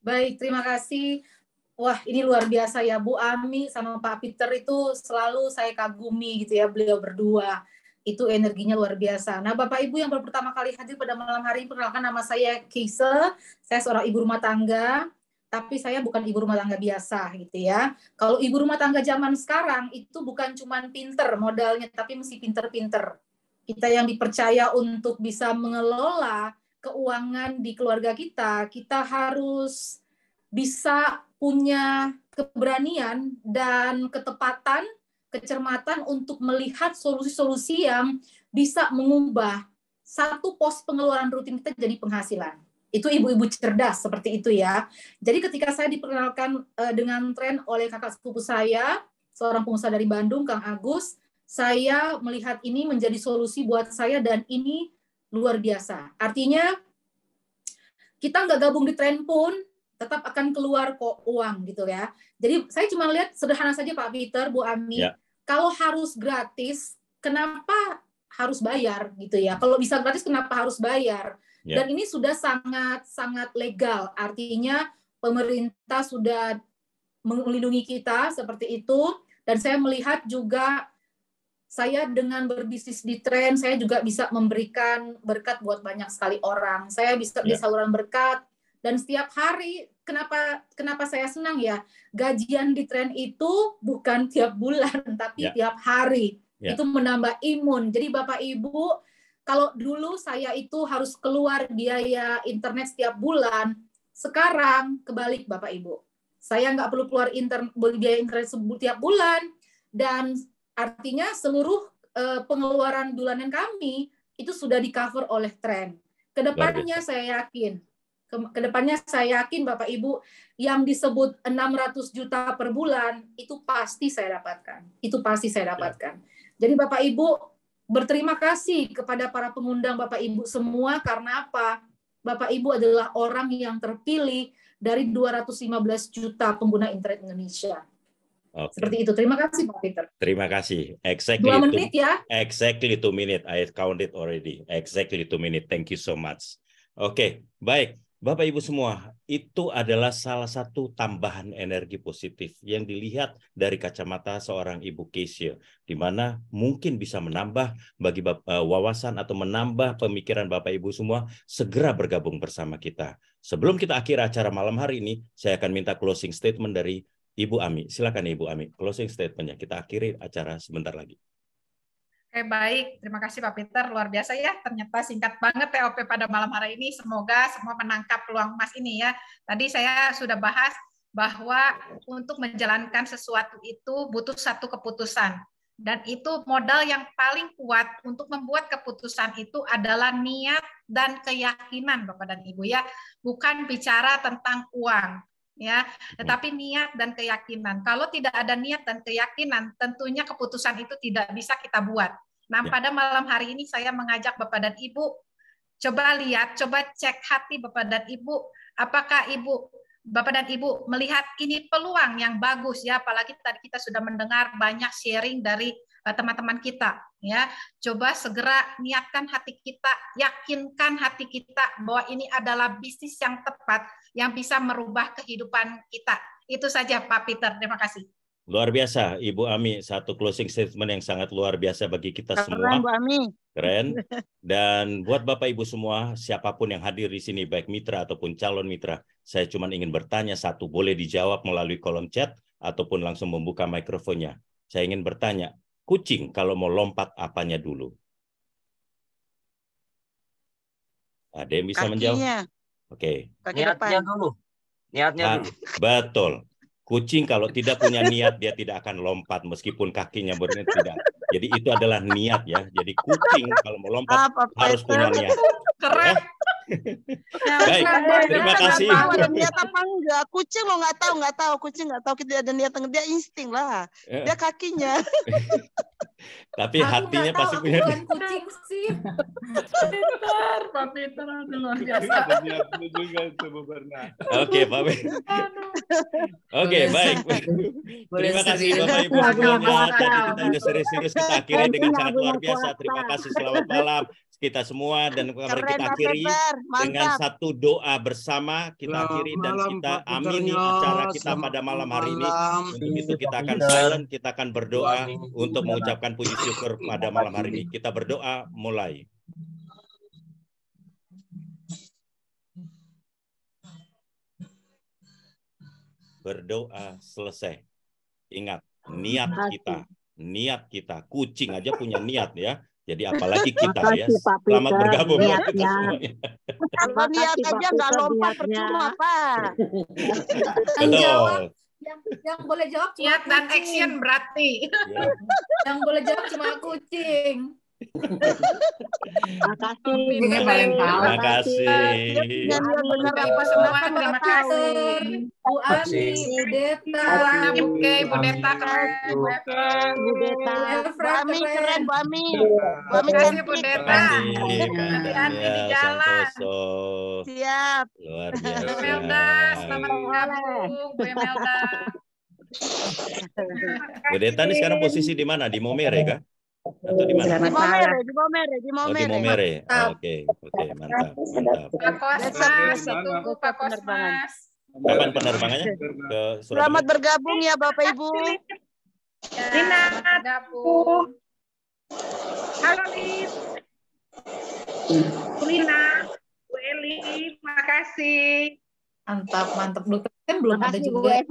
J: Baik, terima kasih. Wah, ini luar biasa ya, Bu Ami sama Pak Peter itu selalu saya kagumi gitu ya, beliau berdua. Itu energinya luar biasa. Nah, Bapak Ibu yang baru pertama kali hadir pada malam hari ini, perkenalkan nama saya Keisha. Saya seorang ibu rumah tangga, tapi saya bukan ibu rumah tangga biasa gitu ya. Kalau ibu rumah tangga zaman sekarang itu bukan cuma pinter modalnya, tapi mesti pinter-pinter. Kita yang dipercaya untuk bisa mengelola keuangan di keluarga kita, kita harus bisa punya keberanian dan ketepatan, kecermatan untuk melihat solusi-solusi yang bisa mengubah satu pos pengeluaran rutin kita jadi penghasilan. Itu ibu-ibu cerdas seperti itu ya. Jadi ketika saya diperkenalkan dengan tren oleh kakak sepupu saya, seorang pengusaha dari Bandung, Kang Agus, saya melihat ini menjadi solusi buat saya dan ini luar biasa. Artinya kita nggak gabung di tren pun tetap akan keluar kok uang gitu ya. Jadi saya cuma lihat sederhana saja Pak Peter, Bu Ami, kalau harus gratis, kenapa harus bayar gitu ya? Kalau bisa gratis, kenapa harus bayar? Dan ini sudah sangat legal. Artinya pemerintah sudah melindungi kita seperti itu. Dan saya melihat juga saya dengan berbisnis di tren, saya juga bisa memberikan berkat buat banyak sekali orang. Saya bisa beri saluran berkat. Dan setiap hari, kenapa saya senang ya, gajian di tren itu bukan tiap bulan, tapi tiap hari. Itu menambah imun. Jadi Bapak Ibu, kalau dulu saya itu harus keluar biaya internet setiap bulan, sekarang kebalik Bapak Ibu. Saya nggak perlu keluar biaya internet setiap bulan, dan artinya seluruh pengeluaran bulanan kami itu sudah di-cover oleh tren. Kedepannya saya yakin Bapak Ibu yang disebut 600 juta per bulan itu pasti saya dapatkan. Jadi Bapak Ibu berterima kasih kepada para pengundang Bapak Ibu semua karena apa? Bapak Ibu adalah orang yang terpilih dari 215 juta pengguna internet Indonesia. Seperti itu. Terima kasih Pak Peter.
A: Terima kasih. Exactly
J: 2 menit ya.
A: Exactly 2 minutes. I counted already. Exactly 2 minutes. Thank you so much. Oke, baik. Bapak Ibu semua, itu adalah salah satu tambahan energi positif yang dilihat dari kacamata seorang Ibu Keisha, di mana mungkin bisa menambah bagi wawasan atau menambah pemikiran Bapak Ibu semua segera bergabung bersama kita. Sebelum kita akhiri acara malam hari ini, saya akan minta closing statement dari Ibu Ami. Silakan Ibu Ami, closing statement-nya. Kita akhiri acara sebentar lagi.
C: Oke, baik. Terima kasih Pak Peter. Luar biasa ya. Ternyata singkat banget TOP pada malam hari ini. Semoga semua menangkap peluang emas ini ya. Tadi saya sudah bahas bahwa untuk menjalankan sesuatu itu butuh satu keputusan. Dan itu modal yang paling kuat untuk membuat keputusan itu adalah niat dan keyakinan Bapak dan Ibu ya. Bukan bicara tentang uang. Ya, tetapi niat dan keyakinan. Kalau tidak ada niat dan keyakinan, tentunya keputusan itu tidak bisa kita buat. Nah, pada malam hari ini saya mengajak Bapak dan Ibu, coba lihat, coba cek hati Bapak dan Ibu, apakah Bapak dan Ibu melihat ini peluang yang bagus ya, apalagi tadi kita sudah mendengar banyak sharing dari teman-teman kita ya. Coba segera niatkan hati kita, yakinkan hati kita bahwa ini adalah bisnis yang tepat yang bisa merubah kehidupan kita. Itu saja Pak Peter, terima kasih.
A: Luar biasa Ibu Ami, satu closing statement yang sangat luar biasa bagi kita semua.
I: Bu Ami.
A: Keren. Dan buat Bapak Ibu semua, siapapun yang hadir di sini, baik mitra ataupun calon mitra, saya cuma ingin bertanya satu, boleh dijawab melalui kolom chat ataupun langsung membuka mikrofonnya. Saya ingin bertanya, kucing kalau mau lompat apanya dulu? Ada yang bisa menjawab? Oke.
G: Niatnya dulu. Niatnya dulu.
A: Betul. Kucing kalau tidak punya niat, dia tidak akan lompat meskipun kakinya berniat tidak. Jadi itu adalah niat ya. Jadi kucing kalau mau lompat harus punya niat.
C: Keren.
A: Baik, terima kasih.
I: Ada niat apa enggak? Kucing lo nggak tahu. Kucing nggak tahu kita ada niat enggak. Dia insting lah. Dia kakinya.
A: Tapi hatinya pasti punya.
J: Bukan kucing sih.
C: Pak Peter luar biasa.
A: Oke, Pak Peter. Oke, baik. Terima kasih Bapak Ibu semuanya. Tadi kita sudah serius-serius, kita akhiri dengan sangat luar biasa. Terima kasih, selamat malam kita semua, dan mari kita akhiri dengan satu doa bersama. Kita akhiri dan kita amini acara kita pada malam hari ini. Untuk itu kita akan silent, kita akan berdoa untuk mengucapkan puji syukur pada malam hari ini. Kita berdoa, mulai. Berdoa selesai. Ingat, niat kita. Kucing aja punya niat ya. Jadi apalagi kita ya. Selamat bergabung.
I: Kalau niat aja nggak lompat percuma, Pak.
A: Betul.
J: Yang boleh jawab cuma
C: Niat dan action berarti.
J: Yang boleh jawab cuma kucing.
K: Makasih.
A: Terima kasih.
C: Bapak semua terima kasih.
J: Bu Ami, Bu Deta,
C: Oke, Bu Deta keren.
I: Bu Ami keren, Bu Ami. Bu Ami
C: Terima kasih Bu
I: cantik.
C: Deta.
A: Hati-hati
C: di jalan.
I: Siap.
A: Luar
C: Bu
A: biasa.
C: Imelda, selamat bergabung. Bu Imelda.
A: Bu Deta ini sekarang posisi di mana? Di Momere kah? Atau di mana?
I: Di Momere.
A: Oh, di Momere. Oke, mantap.
C: Pak Kosmas, tunggu Pak Kosmas.
A: Kapan penerbangannya ke Surabaya?
I: Selamat bergabung ya Bapak Ibu.
C: Lina, bergabung.
B: Halo Lis. Bu Lina, Bu Eli, makasih.
J: Mantap. Dokter Sam belum ada juga.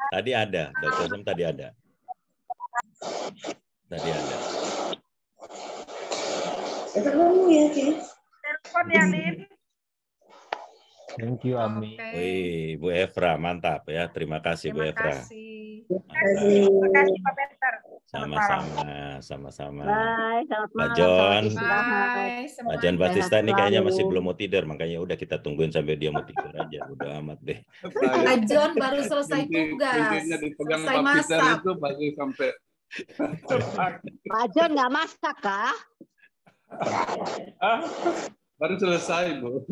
A: Tadi ada, Dr. Sam tadi ada.
B: Telepon ya, Lin.
L: Thank you, Ami.
A: Wih, Bu Efra, mantap ya. Terima kasih, Bu Efra.
B: Terima kasih Pak Peter.
A: Sama-sama.
K: Bye, selamat
A: Pak
K: malam.
A: John.
C: Bye.
A: Pak John Batista ini kayaknya masih belum mau tidur, makanya udah kita tungguin sampai dia mau tidur aja. Udah amat deh.
J: Pak John baru selesai tugas. Selesai masak.
M: Itu baru sampai.
K: Pak John nggak masak kah?
M: Baru selesai, Bu.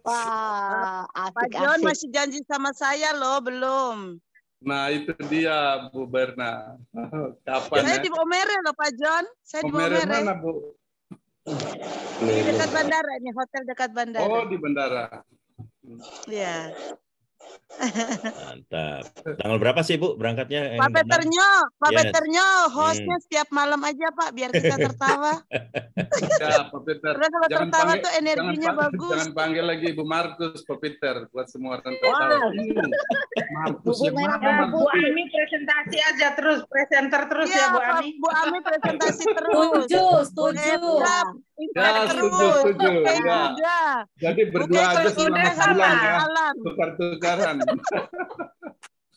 K: Wah,
I: Pak John masih janji sama saya loh, belum.
M: Nah, itu dia, Bu Berna. Kapan
I: Saya
M: ya?
I: di Momere loh, Pak John. Saya di
M: Momere
I: Momere.
M: mana, Bu?
I: Di dekat bandara, ini hotel dekat bandara.
M: Oh, di bandara.
I: Iya.
A: Mantap. Tanggal berapa sih, Bu, berangkatnya?
I: Pak Peternyo, Pak
A: Yes.
I: Peternyo, hostnya setiap malam aja Pak, biar kita tertawa.
M: Ya, Pak Peter.
I: Terus kalau tertawa tuh energinya bagus.
M: Jangan panggil lagi Ibu Markus, Pak Peter, buat semua orang tertawa. Markus yang mana?
B: Bu Ami presentasi aja terus, presenter terus ya Bu Ami.
I: Bu Ami presentasi terus.
J: Setuju.
M: Ya, setuju. Ya. Jadi berdua aja selama sebulan ya. Tukar-tukaran.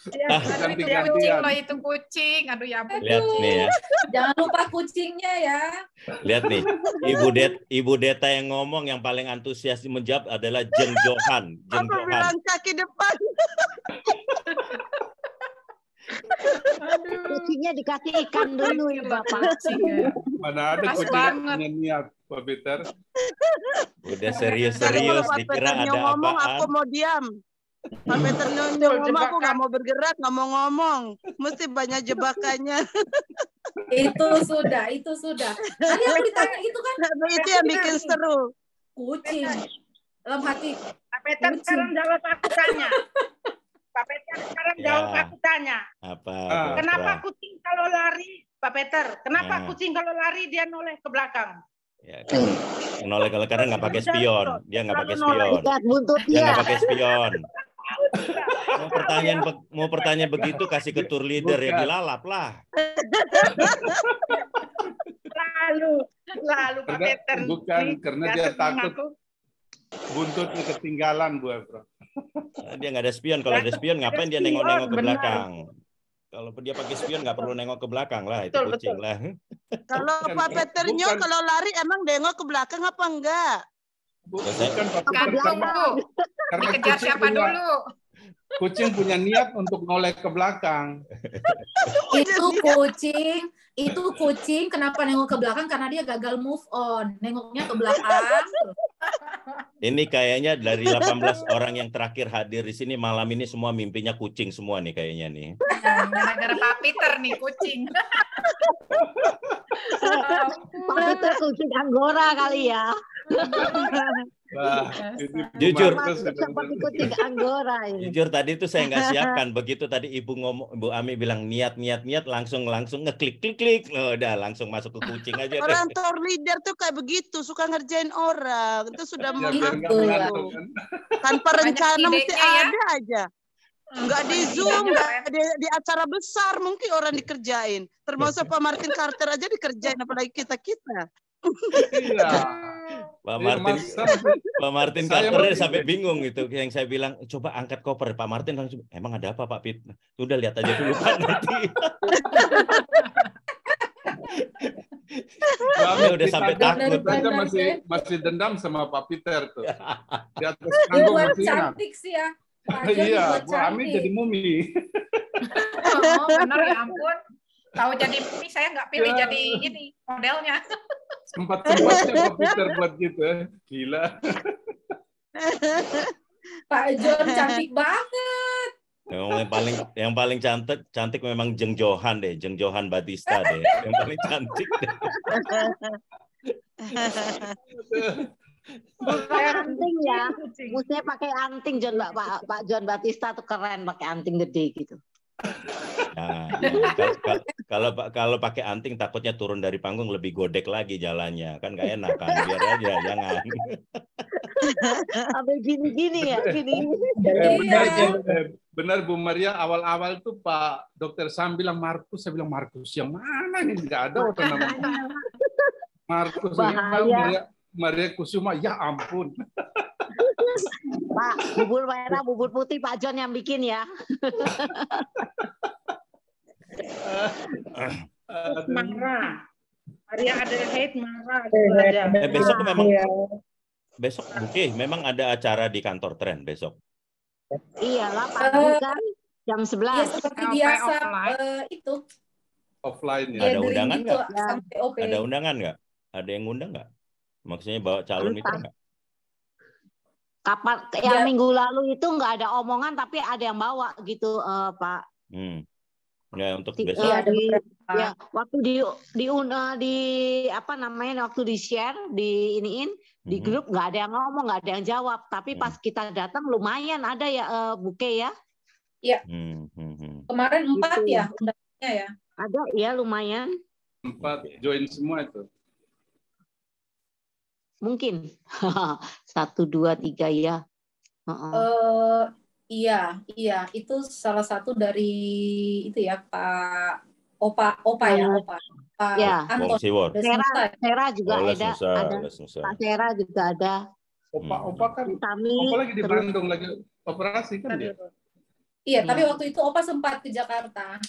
C: Kucing loh itu kucing. Aduh ya ampun.
A: Lihat nih ya.
J: Jangan lupa kucingnya ya.
A: Lihat nih. Ibu Deta yang ngomong yang paling antusias menjawab adalah Jeng Johan.
I: Aku bilang kaki depan.
K: Kucingnya dikasih ikan dulu ya Bapak.
M: Mana ada kucing punya niat, Pak Peter.
A: Udah serius-serius dikira ada
I: ngomong,
A: apaan.
I: aku mau diam. Pak Peter ngomong, aku nggak mau bergerak, nggak mau ngomong. Mesti banyak jebakannya.
J: Itu sudah. Tadi aku ditanya gitu kan.
I: Itu yang bikin seru.
J: Kucing. Dalam hati.
B: Pak Peter sekarang jawab aku tanya. Pak Peter sekarang jawab aku tanya.
A: Apa?
B: Kenapa kucing kalau lari, Pak Peter? Kenapa kucing kalau lari dia noleh ke belakang?
A: Ya, noleh karena nggak pakai spion. Dia nggak pakai spion.
K: Buntutnya.
A: Dia nggak pakai spion. Mau pertanyaan begitu kasih ke tour leader ya dilalap lah.
B: Lalu Pak Peter.
M: Bukan karena dia takut buntutnya ketinggalan, Bu Efra.
A: Dia nggak ada spion. Kalau ada spion ngapain dia nengok-nengok ke belakang? Kalau dia pakai spion nggak perlu nengok ke belakang lah, itu kucing lah.
I: Kalau Pak Peternyo kalau lari emang nengok ke belakang apa enggak?
M: Bukan Pak Peter, karena
C: dikejar siapa dulu?
M: Kucing punya niat untuk noleh ke belakang.
J: Itu kucing kenapa nengok ke belakang, karena dia gagal move on, nengoknya ke belakang.
A: Ini kayaknya dari 18 orang yang terakhir hadir di sini malam ini semua mimpinya kucing semua nih kayaknya nih.
C: Gara-gara Pak Peter nih kucing.
K: Pak Peter kucing Anggora kali ya.
M: Wah,
A: jujur,
K: seperti kucing Anggora ini.
A: Jujur tadi itu saya nggak siapkan. Begitu tadi Ibu Ami bilang niat langsung klik. Oh, udah langsung masuk ke kucing aja.
I: Orang tour leader tuh kayak begitu, suka ngerjain orang. Itu sudah tanpa rencana mesti ada aja. Nggak di Zoom, nggak di acara besar mungkin orang dikerjain. Termasuk Pak Martin Carter aja dikerjain, apalagi kita-kita.
M: Iya.
A: Pak Martin Carter sampai bingung gitu. Yang saya bilang coba angkat koper. Pak Martin langsung emang ada apa Pak Pit? Sudah lihat aja dulu Pak nanti. Udah sampai takut.
M: Masih dendam sama Pak Peter tuh. Di atas panggung masih
J: cantik sih ya.
M: Iya, Bu Ami jadi mumi.
C: Oh, benar ya ampun. Tahu jadi mumi saya nggak pilih jadi ini modelnya.
M: Sempat-sempatnya Pak Peter buat gitu, gila.
J: Pak John cantik banget.
A: Yang paling cantik memang Jeng Johan deh, Jeng Johan Batista deh, yang paling cantik deh.
K: Pakai anting ya, mestinya pakai anting Pak John Batista tuh keren pakai anting gede gitu.
A: Nah, kalau pakai anting takutnya turun dari panggung lebih godek lagi jalannya, kan gak enak kan, biar aja jangan.
K: Sampai gini-gini ya, gini.
M: Benar Bu Maria, awal-awal tuh Pak Dokter Sam bilang Markus, saya bilang Markus yang mana ini, nggak ada orang namanya Markus. Maria Kusuma, ya ampun.
K: Pak, bubur merah, bubur putih Pak John yang bikin ya.
B: Marah. Maria ada hate marah.
A: Besok memang besok memang ada acara di kantor Tren besok.
K: Iyalah pagi kan jam 11.
J: Iya, seperti biasa itu.
M: Offline ya.
A: Ada undangan nggak?
J: Ya.
A: Ada undangan nggak? Ada yang ngundang nggak? Maksudnya bawa calon itu nggak?
K: Kapan yang minggu lalu itu nggak ada omongan tapi ada yang bawa gitu Pak.
A: Ya untuk besok.
K: Ya, waktu di apa namanya waktu di share di iniin di grup nggak ada yang ngomong, nggak ada yang jawab. Tapi pas kita datang lumayan ada ya buke ya.
J: Iya. Kemarin 4 ya undangannya ya.
K: Ada ya lumayan.
M: 4 join semua itu.
K: Mungkin 1, 2, 3 ya.
J: Iya, itu salah satu dari itu ya Pak Opa ya. Anton.
K: Sera juga ada. Pak Sera juga ada.
M: Opa kan. Opa lagi di Bandung lagi operasi kan dia.
J: Iya, tapi waktu itu Opa sempat ke Jakarta.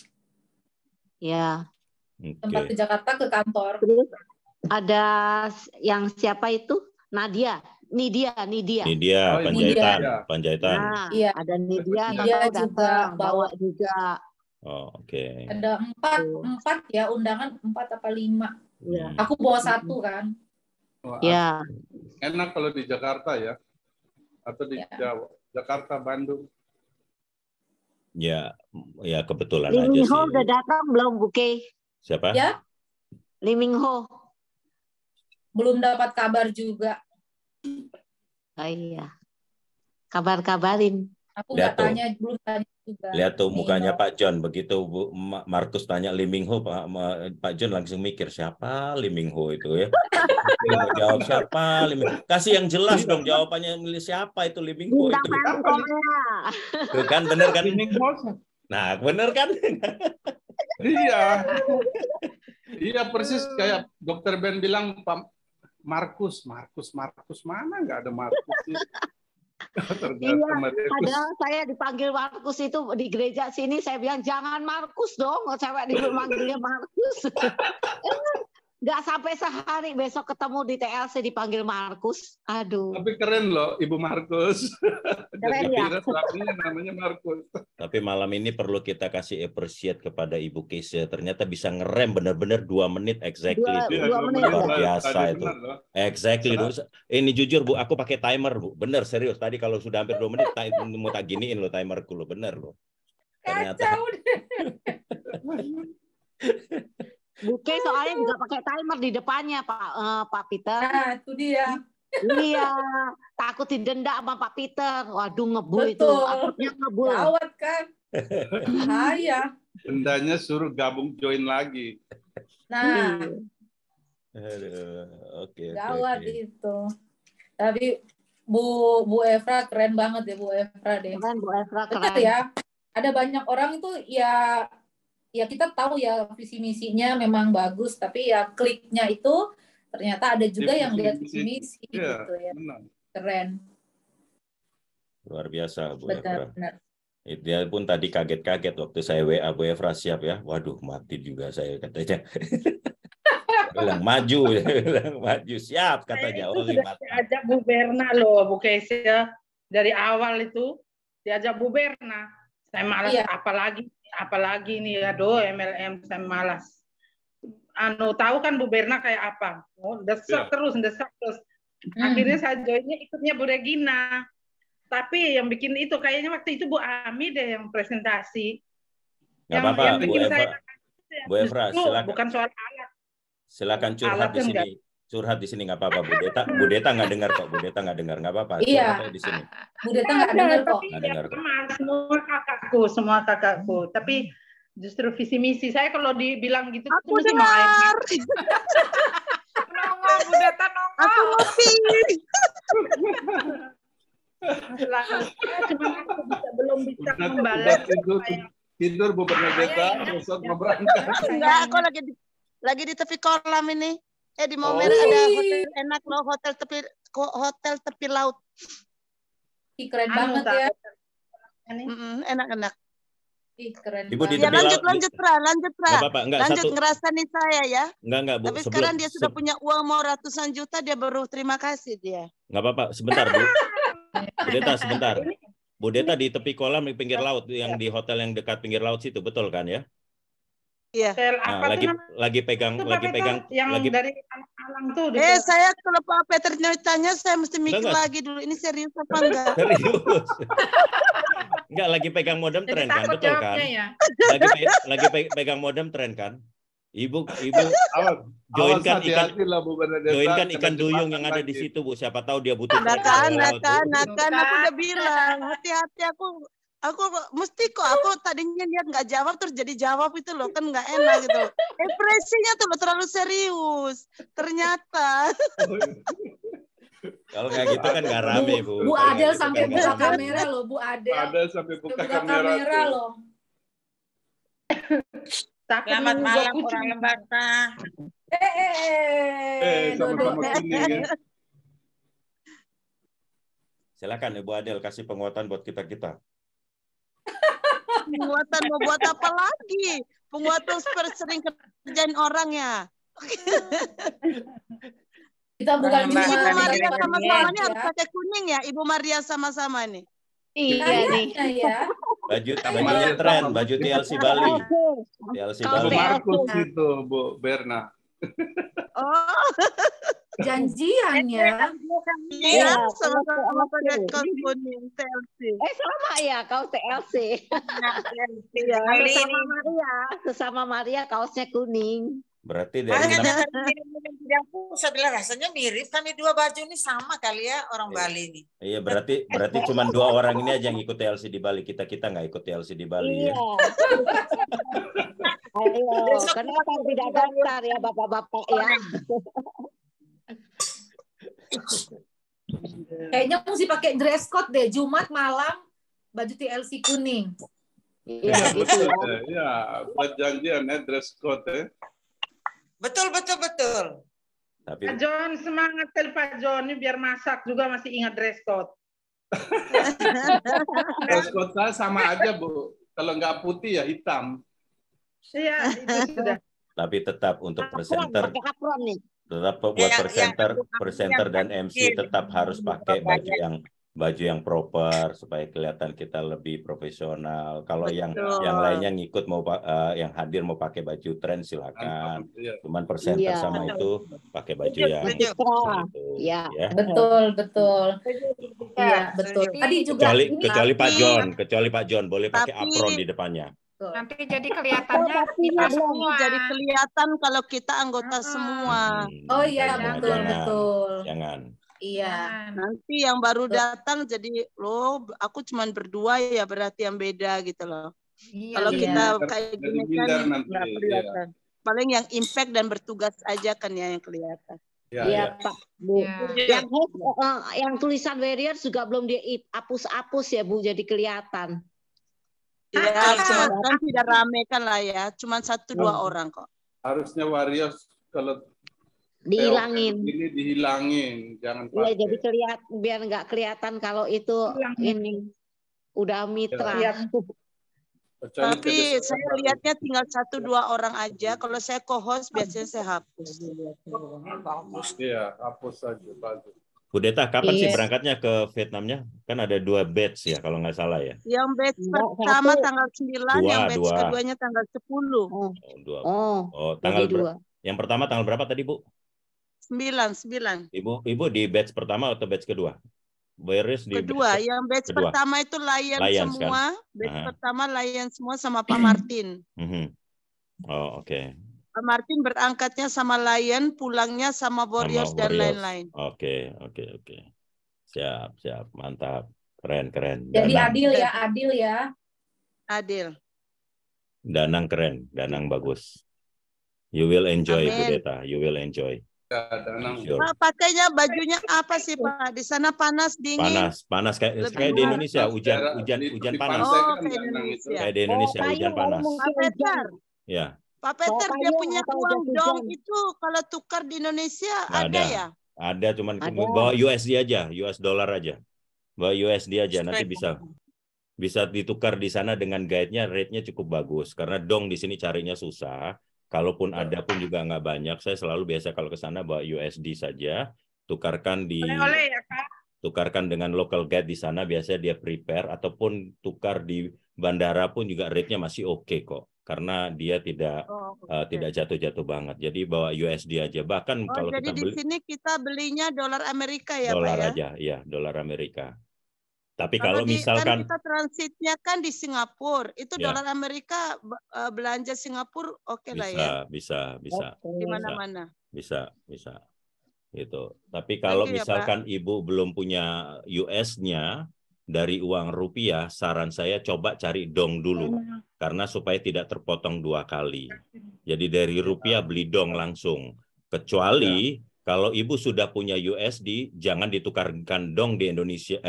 K: Ya.
J: Sempat ke Jakarta ke kantor.
K: Terus ada yang siapa itu? Nidia,
A: Panjaitan.
K: Nah, iya. Ada Nidia
J: juga bawa
K: juga.
A: Oh, oke.
J: Ada 4 ya undangan 4 apa 5.
K: Ya.
J: Aku bawa 1 kan.
K: Ya.
M: Enak kalau di Jakarta ya, atau di Jawa, Jakarta, Bandung.
A: Ya kebetulan
K: Lee
A: aja
K: Min
A: sih.
K: Ho udah datang belum Buke?
A: Siapa?
J: Ya.
K: Lee Min Ho.
J: Belum dapat kabar juga.
K: Oh iya. Kabar-kabarin.
J: Aku nggak tanya, belum tanya juga.
A: Lihat tuh mukanya Pak John, begitu Markus tanya Lee Min Ho, Pak John langsung mikir siapa Lee Min Ho itu ya. Jawab siapa Lee Min Ho. Kasih yang jelas dong jawabannya, siapa itu Lee Min Ho itu. Tuh kan bener kan? Nah, bener kan?
M: Iya. Iya persis kayak Dokter Ben bilang Pak Markus mana nggak ada Markus sih.
K: Iya, padahal saya dipanggil Markus itu di gereja sini, saya bilang jangan Markus dong, cewek dipanggilnya Markus. Nggak sampai sehari besok ketemu di TLC dipanggil Markus. Aduh.
M: Tapi keren loh Ibu Markus.
K: Keren
M: Jadi
K: ya.
M: suaminya namanya Markus.
A: Tapi malam ini perlu kita kasih appreciate kepada Ibu Keisha. Ternyata bisa ngerem benar-benar 2 menit exactly.
K: Dua menit.
A: Luar biasa
M: Tadi
A: itu.
M: benar loh.
A: Exactly. Ini jujur Bu, aku pakai timer Bu. Bener serius. Tadi kalau sudah hampir 2 menit mau tak giniin lo timerku lo. Bener loh. Ternyata.
K: Buke soalnya juga pakai timer di depannya Pak Peter.
J: Nah, itu dia.
K: Iya, takut didenda sama Pak Peter. Waduh, ngebul itu.
J: Betul.
K: Takutnya ngebul.
J: Gawat kan. Bahaya.
M: Dendanya suruh gabung join lagi.
J: Nah,
A: Oke.
J: gawat itu. Tapi Bu Efra keren banget ya Bu Efra deh.
K: Keren Bu Efra,
J: Betul
K: keren.
J: ya. Ada banyak orang itu ya kita tahu ya visi misinya memang bagus, tapi ya kliknya itu ternyata ada juga yang lihat visi misi gitu ya.
M: Benar.
J: Keren.
A: Luar biasa Bu Efra.
J: Benar.
A: Dia pun tadi kaget-kaget waktu saya WA Bu Efra siap ya. Waduh, mati juga saya katanya. Bilang maju, bilang maju siap katanya.
B: Itu sudah
A: mati.
B: diajak Bu Berna loh, Bu Keisha. Dari awal itu diajak Bu Berna. Saya malas apalagi nih, aduh MLM saya malas. Tahu kan Bu Berna kayak apa? Desak terus. Akhirnya saya joinnya ikutnya Bu Regina. Tapi yang bikin itu kayaknya waktu itu Bu Ami deh yang presentasi.
A: Nggak apa-apa, Bu Efra, silakan.
B: Bukan soal alat.
A: Silakan curhat di sini. Curhat di sini nggak apa-apa Bu Deta. Bu Deta nggak dengar kok. Bu Deta nggak dengar, nggak apa-apa.
J: Iya.
A: Di sini.
J: Bu Deta nggak dengar kok.
A: Nggak dengar kok.
B: Semua kakakku. Tapi justru visi misi saya kalau dibilang gitu
I: aku dengar.
C: Nongol Bu Deta nongol.
I: Aku ngopi.
B: Belum bisa membalas.
M: Tidur Bu Bernadetta, besok mau berangkat.
I: Enggak, aku lagi di tepi kolam ini. Di Maumere ada hotel enak loh, hotel tepi laut.
J: Keren banget ya.
I: Enak-enak.
J: Keren.
A: Ibu di
I: ya
A: tepi
I: lanjut Pra. Lanjut ngerasa nih saya ya.
A: Enggak Bu.
I: Tapi sekarang dia sudah punya uang mau ratusan juta, dia baru terima kasih dia.
A: Enggak apa-apa, sebentar Bu. Bu Deta sebentar. Bu Deta di tepi kolam di pinggir laut yang di hotel yang dekat pinggir laut situ, betul kan ya?
I: Iya.
A: Nah, lagi pegang
B: yang dari alang tuh.
I: Saya kalau Pak Peter tanya saya mesti mikir lagi dulu ini serius apa enggak?
A: Serius. Enggak, lagi pegang modem tren kan, betul kan? Ya? Lagi pegang modem tren kan? Ibu join kan ikan duyung yang ada di situ Bu. Siapa tahu dia butuh.
I: Kan aku udah bilang hati-hati aku mesti kok aku tadinya lihat nggak jawab terus jadi jawab itu loh kan nggak enak gitu. Ekspresinya tuh terlalu serius ternyata.
A: Kalau nggak gitu kan nggak rame Bu.
J: Bu Adel sampai buka kamera loh Bu Adel.
M: Ada sampai buka kamera
J: loh.
N: Selamat malam orang Lembata.
M: Sama-sama kuning ya.
A: Silakan Ibu Adel kasih penguatan buat kita.
I: Penguatan mau buat apa lagi? Penguatan sering kerjain orang ya.
J: Kita bukan
I: Ibu Maria sama-sama nih harus pakai kuning ya, Ibu Maria sama-sama nih.
K: Iya nih.
J: Ya.
A: Bajunya tren, baju TLC Bali. TLC Bali.
M: Markus itu Bu Berna.
I: Oh.
J: Janjian ya.
I: Iya, sama-sama pakai kaos kuning TLC.
K: Sama ya kaos TLC. Sesama Maria kaosnya kuning.
A: Berarti
N: dari saya bilang rasanya mirip kami dua baju ini sama kali ya orang Bali ini.
A: Iya berarti cuma 2 orang ini aja yang ikut TLC di Bali. Kita nggak ikut TLC di Bali ya.
K: Ayo, kenapa tidak daftar ya bapak-bapak ya?
J: Kayaknya mesti pakai dress code deh. Jumat malam baju TLC kuning.
M: Iya betul. Iya, perjanjian dress code ya.
N: Betul.
A: Tapi
B: Pak John semangat Pak John ini biar masak juga masih ingat dress code.
M: Dress code saya sama aja Bu. Kalau nggak putih ya hitam.
B: Iya itu sudah.
A: Tapi tetap untuk presenter,
K: pakai apron nih.
A: tetap buat presenter dan MC tetap harus pakai baju yang proper supaya kelihatan kita lebih profesional. Kalau yang lainnya ngikut mau yang hadir mau pakai baju tren silakan. Cuman presenter sama itu pakai baju yang
K: itu. Ya.
J: Betul. Iya, betul. Tadi juga
A: kecuali Pak John boleh pakai apron di depannya.
C: Nanti jadi kelihatannya kita semua.
I: Jadi kelihatan kalau kita anggota semua.
J: Oh iya, betul.
A: Jangan.
J: Iya.
I: Nanti yang baru datang jadi loh, aku cuman berdua ya berarti yang beda gitu loh.
C: Iya,
I: kalau kita kayak gini kan nggak kelihatan. Paling yang impact dan bertugas aja kan ya yang kelihatan.
K: Iya Pak, Bu. Ya. Yang tulisan warrior juga belum dihapus-hapus ya Bu, jadi kelihatan.
I: Ya, cuman kan tidak rame kan lah ya, cuman 1-2 orang kok.
M: Harusnya warriors kalau
K: dihilangin.
M: Ini dihilangin, jangan pakai.
K: Iya, jadi kelihatan biar nggak kelihatan kalau itu ini udah mitra.
I: Tapi saya lihatnya tinggal 1-2 orang aja. Kalau saya co-host biasanya saya hapus.
M: Iya, hapus saja.
A: Bu Deta, kapan sih berangkatnya ke Vietnamnya? Kan ada 2 batch ya kalau nggak salah ya.
I: Yang batch pertama tanggal 9, yang batch keduanya tanggal 10.
A: Tanggal yang pertama tanggal berapa tadi Bu?
I: 9.
A: Ibu di batch pertama atau batch kedua? Beres di
I: kedua. Yang batch pertama itu Lion semua. Kan? Batch pertama Lion semua sama Pak Martin.
A: Oh, oke.
I: Pak Martin berangkatnya sama Lion, pulangnya sama Warriors dan lain-lain.
A: Oke. Siap, mantap. Keren.
J: Jadi adil ya.
I: Adil.
A: Danang keren, Danang bagus. You will enjoy, Bu Deta. You will enjoy.
I: Pakainya bajunya apa sih Pak? Di sana panas dingin.
A: Panas kayak di Indonesia hujan panas. Kayak di Indonesia hujan panas.
I: Pak Peter.
A: Ya.
I: Pak Peter dia punya uang dong itu kalau tukar di Indonesia ada ya?
A: Ada cuman bawa USD aja, US dollar aja. Bawa USD aja nanti bisa ditukar di sana dengan guide-nya, rate-nya cukup bagus karena dong di sini carinya susah. Kalaupun ada pun juga nggak banyak. Saya selalu biasa kalau ke sana bawa USD saja, tukarkan dengan local guide di sana. Biasanya dia prepare ataupun tukar di bandara pun juga rate-nya masih oke kok, karena dia tidak jatuh-jatuh banget. Jadi bawa USD aja. Bahkan kalau
I: jadi
A: kita beli
I: di sini kita belinya dolar Amerika ya
A: dolar
I: Pak ya?
A: aja, ya dolar Amerika. Tapi kalau misalkan
I: kan kita transitnya kan di Singapura, itu dolar Amerika belanja Singapura oke lah ya.
A: Bisa.
I: Di mana-mana.
A: Bisa. Gitu. Tapi kalau misalkan Ibu belum punya US-nya dari uang rupiah, saran saya coba cari dong dulu. Karena supaya tidak terpotong 2 kali. Jadi dari rupiah beli dong langsung. Kecuali kalau Ibu sudah punya USD, jangan ditukarkan dong di Indonesia,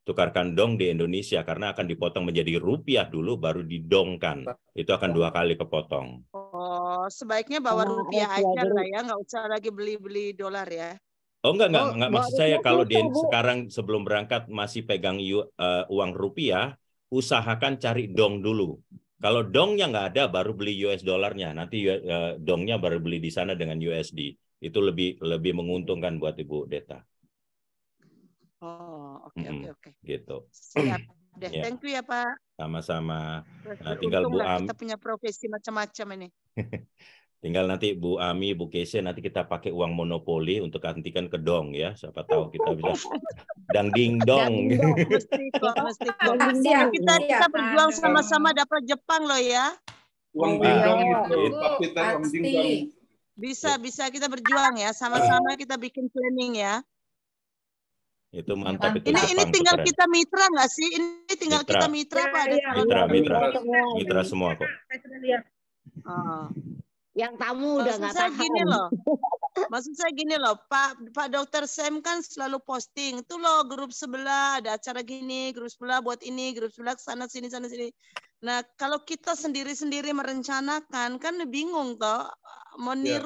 A: tukarkan dong di Indonesia karena akan dipotong menjadi rupiah dulu baru didongkan. Itu akan 2 kali kepotong.
I: Oh, sebaiknya bawa rupiah aja lah ya, nggak usah lagi beli dolar ya.
A: Oh enggak maksud saya kalau sekarang sebelum berangkat masih pegang uang rupiah, usahakan cari dong dulu. Kalau dongnya nggak ada baru beli US dollarnya, nanti dongnya baru beli di sana dengan USD. Itu lebih menguntungkan buat Ibu Deta.
I: Oh, oke.
A: Gitu.
I: Siap deh. Thank you ya Pak.
A: Sama-sama. Nah, tinggal Bu Ami.
I: Kita punya profesi macam-macam ini.
A: Tinggal nanti Bu Ami, Bu Kese nanti kita pakai uang monopoli untuk gantikan ke dong ya. Siapa tahu kita bisa dang ding dong.
I: Mesti. Kita berjuang sama-sama dapat Jepang loh ya.
M: Uang dingdong itu, Pak Peter, uang dingdong.
I: Bisa kita berjuang ya, sama-sama kita bikin planning ya.
A: Itu mantap itu.
I: Ini tinggal kita mitra nggak sih? Ini tinggal kita mitra Pak.
A: Mitra semua kok.
K: Yang tamu udah nggak tahan.
I: Maksud saya gini loh, Pak Dr. Sam kan selalu posting tuh loh grup sebelah ada acara gini, grup sebelah buat ini, grup sebelah sana sini. Nah kalau kita sendiri-sendiri merencanakan kan bingung toh.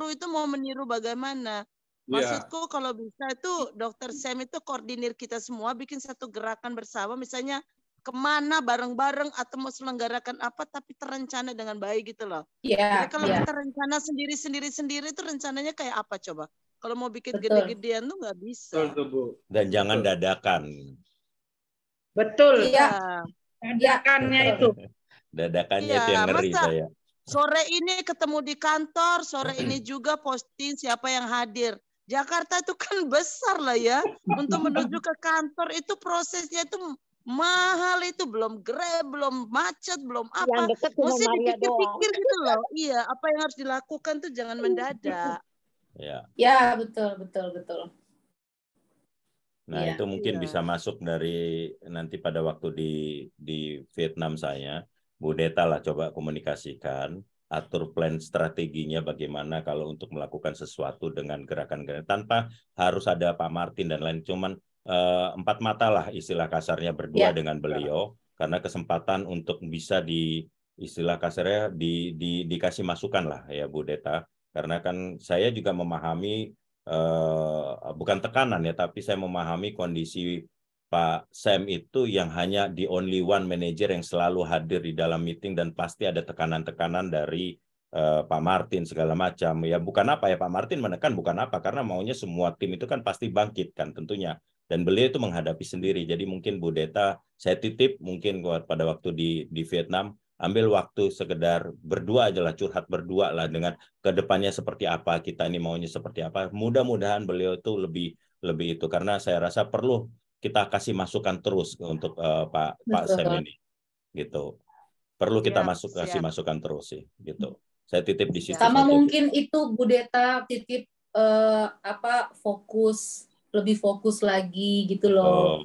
I: Itu mau meniru bagaimana? Maksudku kalau bisa itu Dr. Sam itu koordinir kita semua bikin satu gerakan bersama, misalnya kemana bareng-bareng atau mau selenggarakan apa tapi terencana dengan baik gitu loh.
J: Iya.
I: Jadi kalau kita rencana sendiri itu rencananya kayak apa coba? Kalau mau bikin gede-gedean tuh nggak bisa.
A: Dan jangan dadakan.
B: Betul.
I: Iya.
B: Dadakannya itu.
A: Dadakannya itu yang ngeri saya.
I: Sore ini ketemu di kantor, sore ini juga posting siapa yang hadir. Jakarta itu kan besar lah ya. Untuk menuju ke kantor itu prosesnya itu mahal, itu belum Grab, belum macet, belum apa. Mesti dipikir-pikir gitu loh. Iya, apa yang harus dilakukan tuh jangan mendadak.
J: Ya, betul.
A: Nah, itu mungkin bisa masuk dari nanti pada waktu di Vietnam saya, Bu Deta lah coba komunikasikan, atur plan strateginya bagaimana kalau untuk melakukan sesuatu dengan gerakan-gerakan tanpa harus ada Pak Martin dan lain, cuman 4 mata lah istilah kasarnya berdua dengan beliau, karena kesempatan untuk bisa istilah kasarnya dikasih masukan lah ya Bu Deta, karena kan saya juga memahami bukan tekanan ya, tapi saya memahami kondisi Pak Sam itu yang hanya the only one manager yang selalu hadir di dalam meeting dan pasti ada tekanan-tekanan dari Pak Martin segala macam. Ya bukan apa ya, Pak Martin menekan bukan apa, karena maunya semua tim itu kan pasti bangkit kan tentunya. Dan beliau itu menghadapi sendiri. Jadi mungkin Bu Deta, saya titip mungkin pada waktu di Vietnam, ambil waktu sekedar berdua aja lah, curhat berdua lah dengan kedepannya seperti apa, kita ini maunya seperti apa. Mudah-mudahan beliau itu lebih itu, karena saya rasa perlu kita kasih masukan terus untuk Pak Sam ini, gitu. Perlu kita kasih masukan terus sih, gitu. Saya titip di situ.
J: Sama mungkin itu Bu Deta titip lebih fokus lagi gitu loh.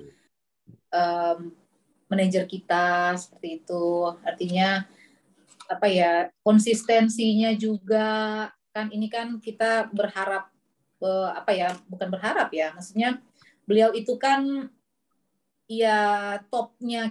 J: Manajer kita seperti itu, artinya apa ya, konsistensinya juga kan, ini kan kita berharap bukan berharap ya, maksudnya beliau itu kan ya topnya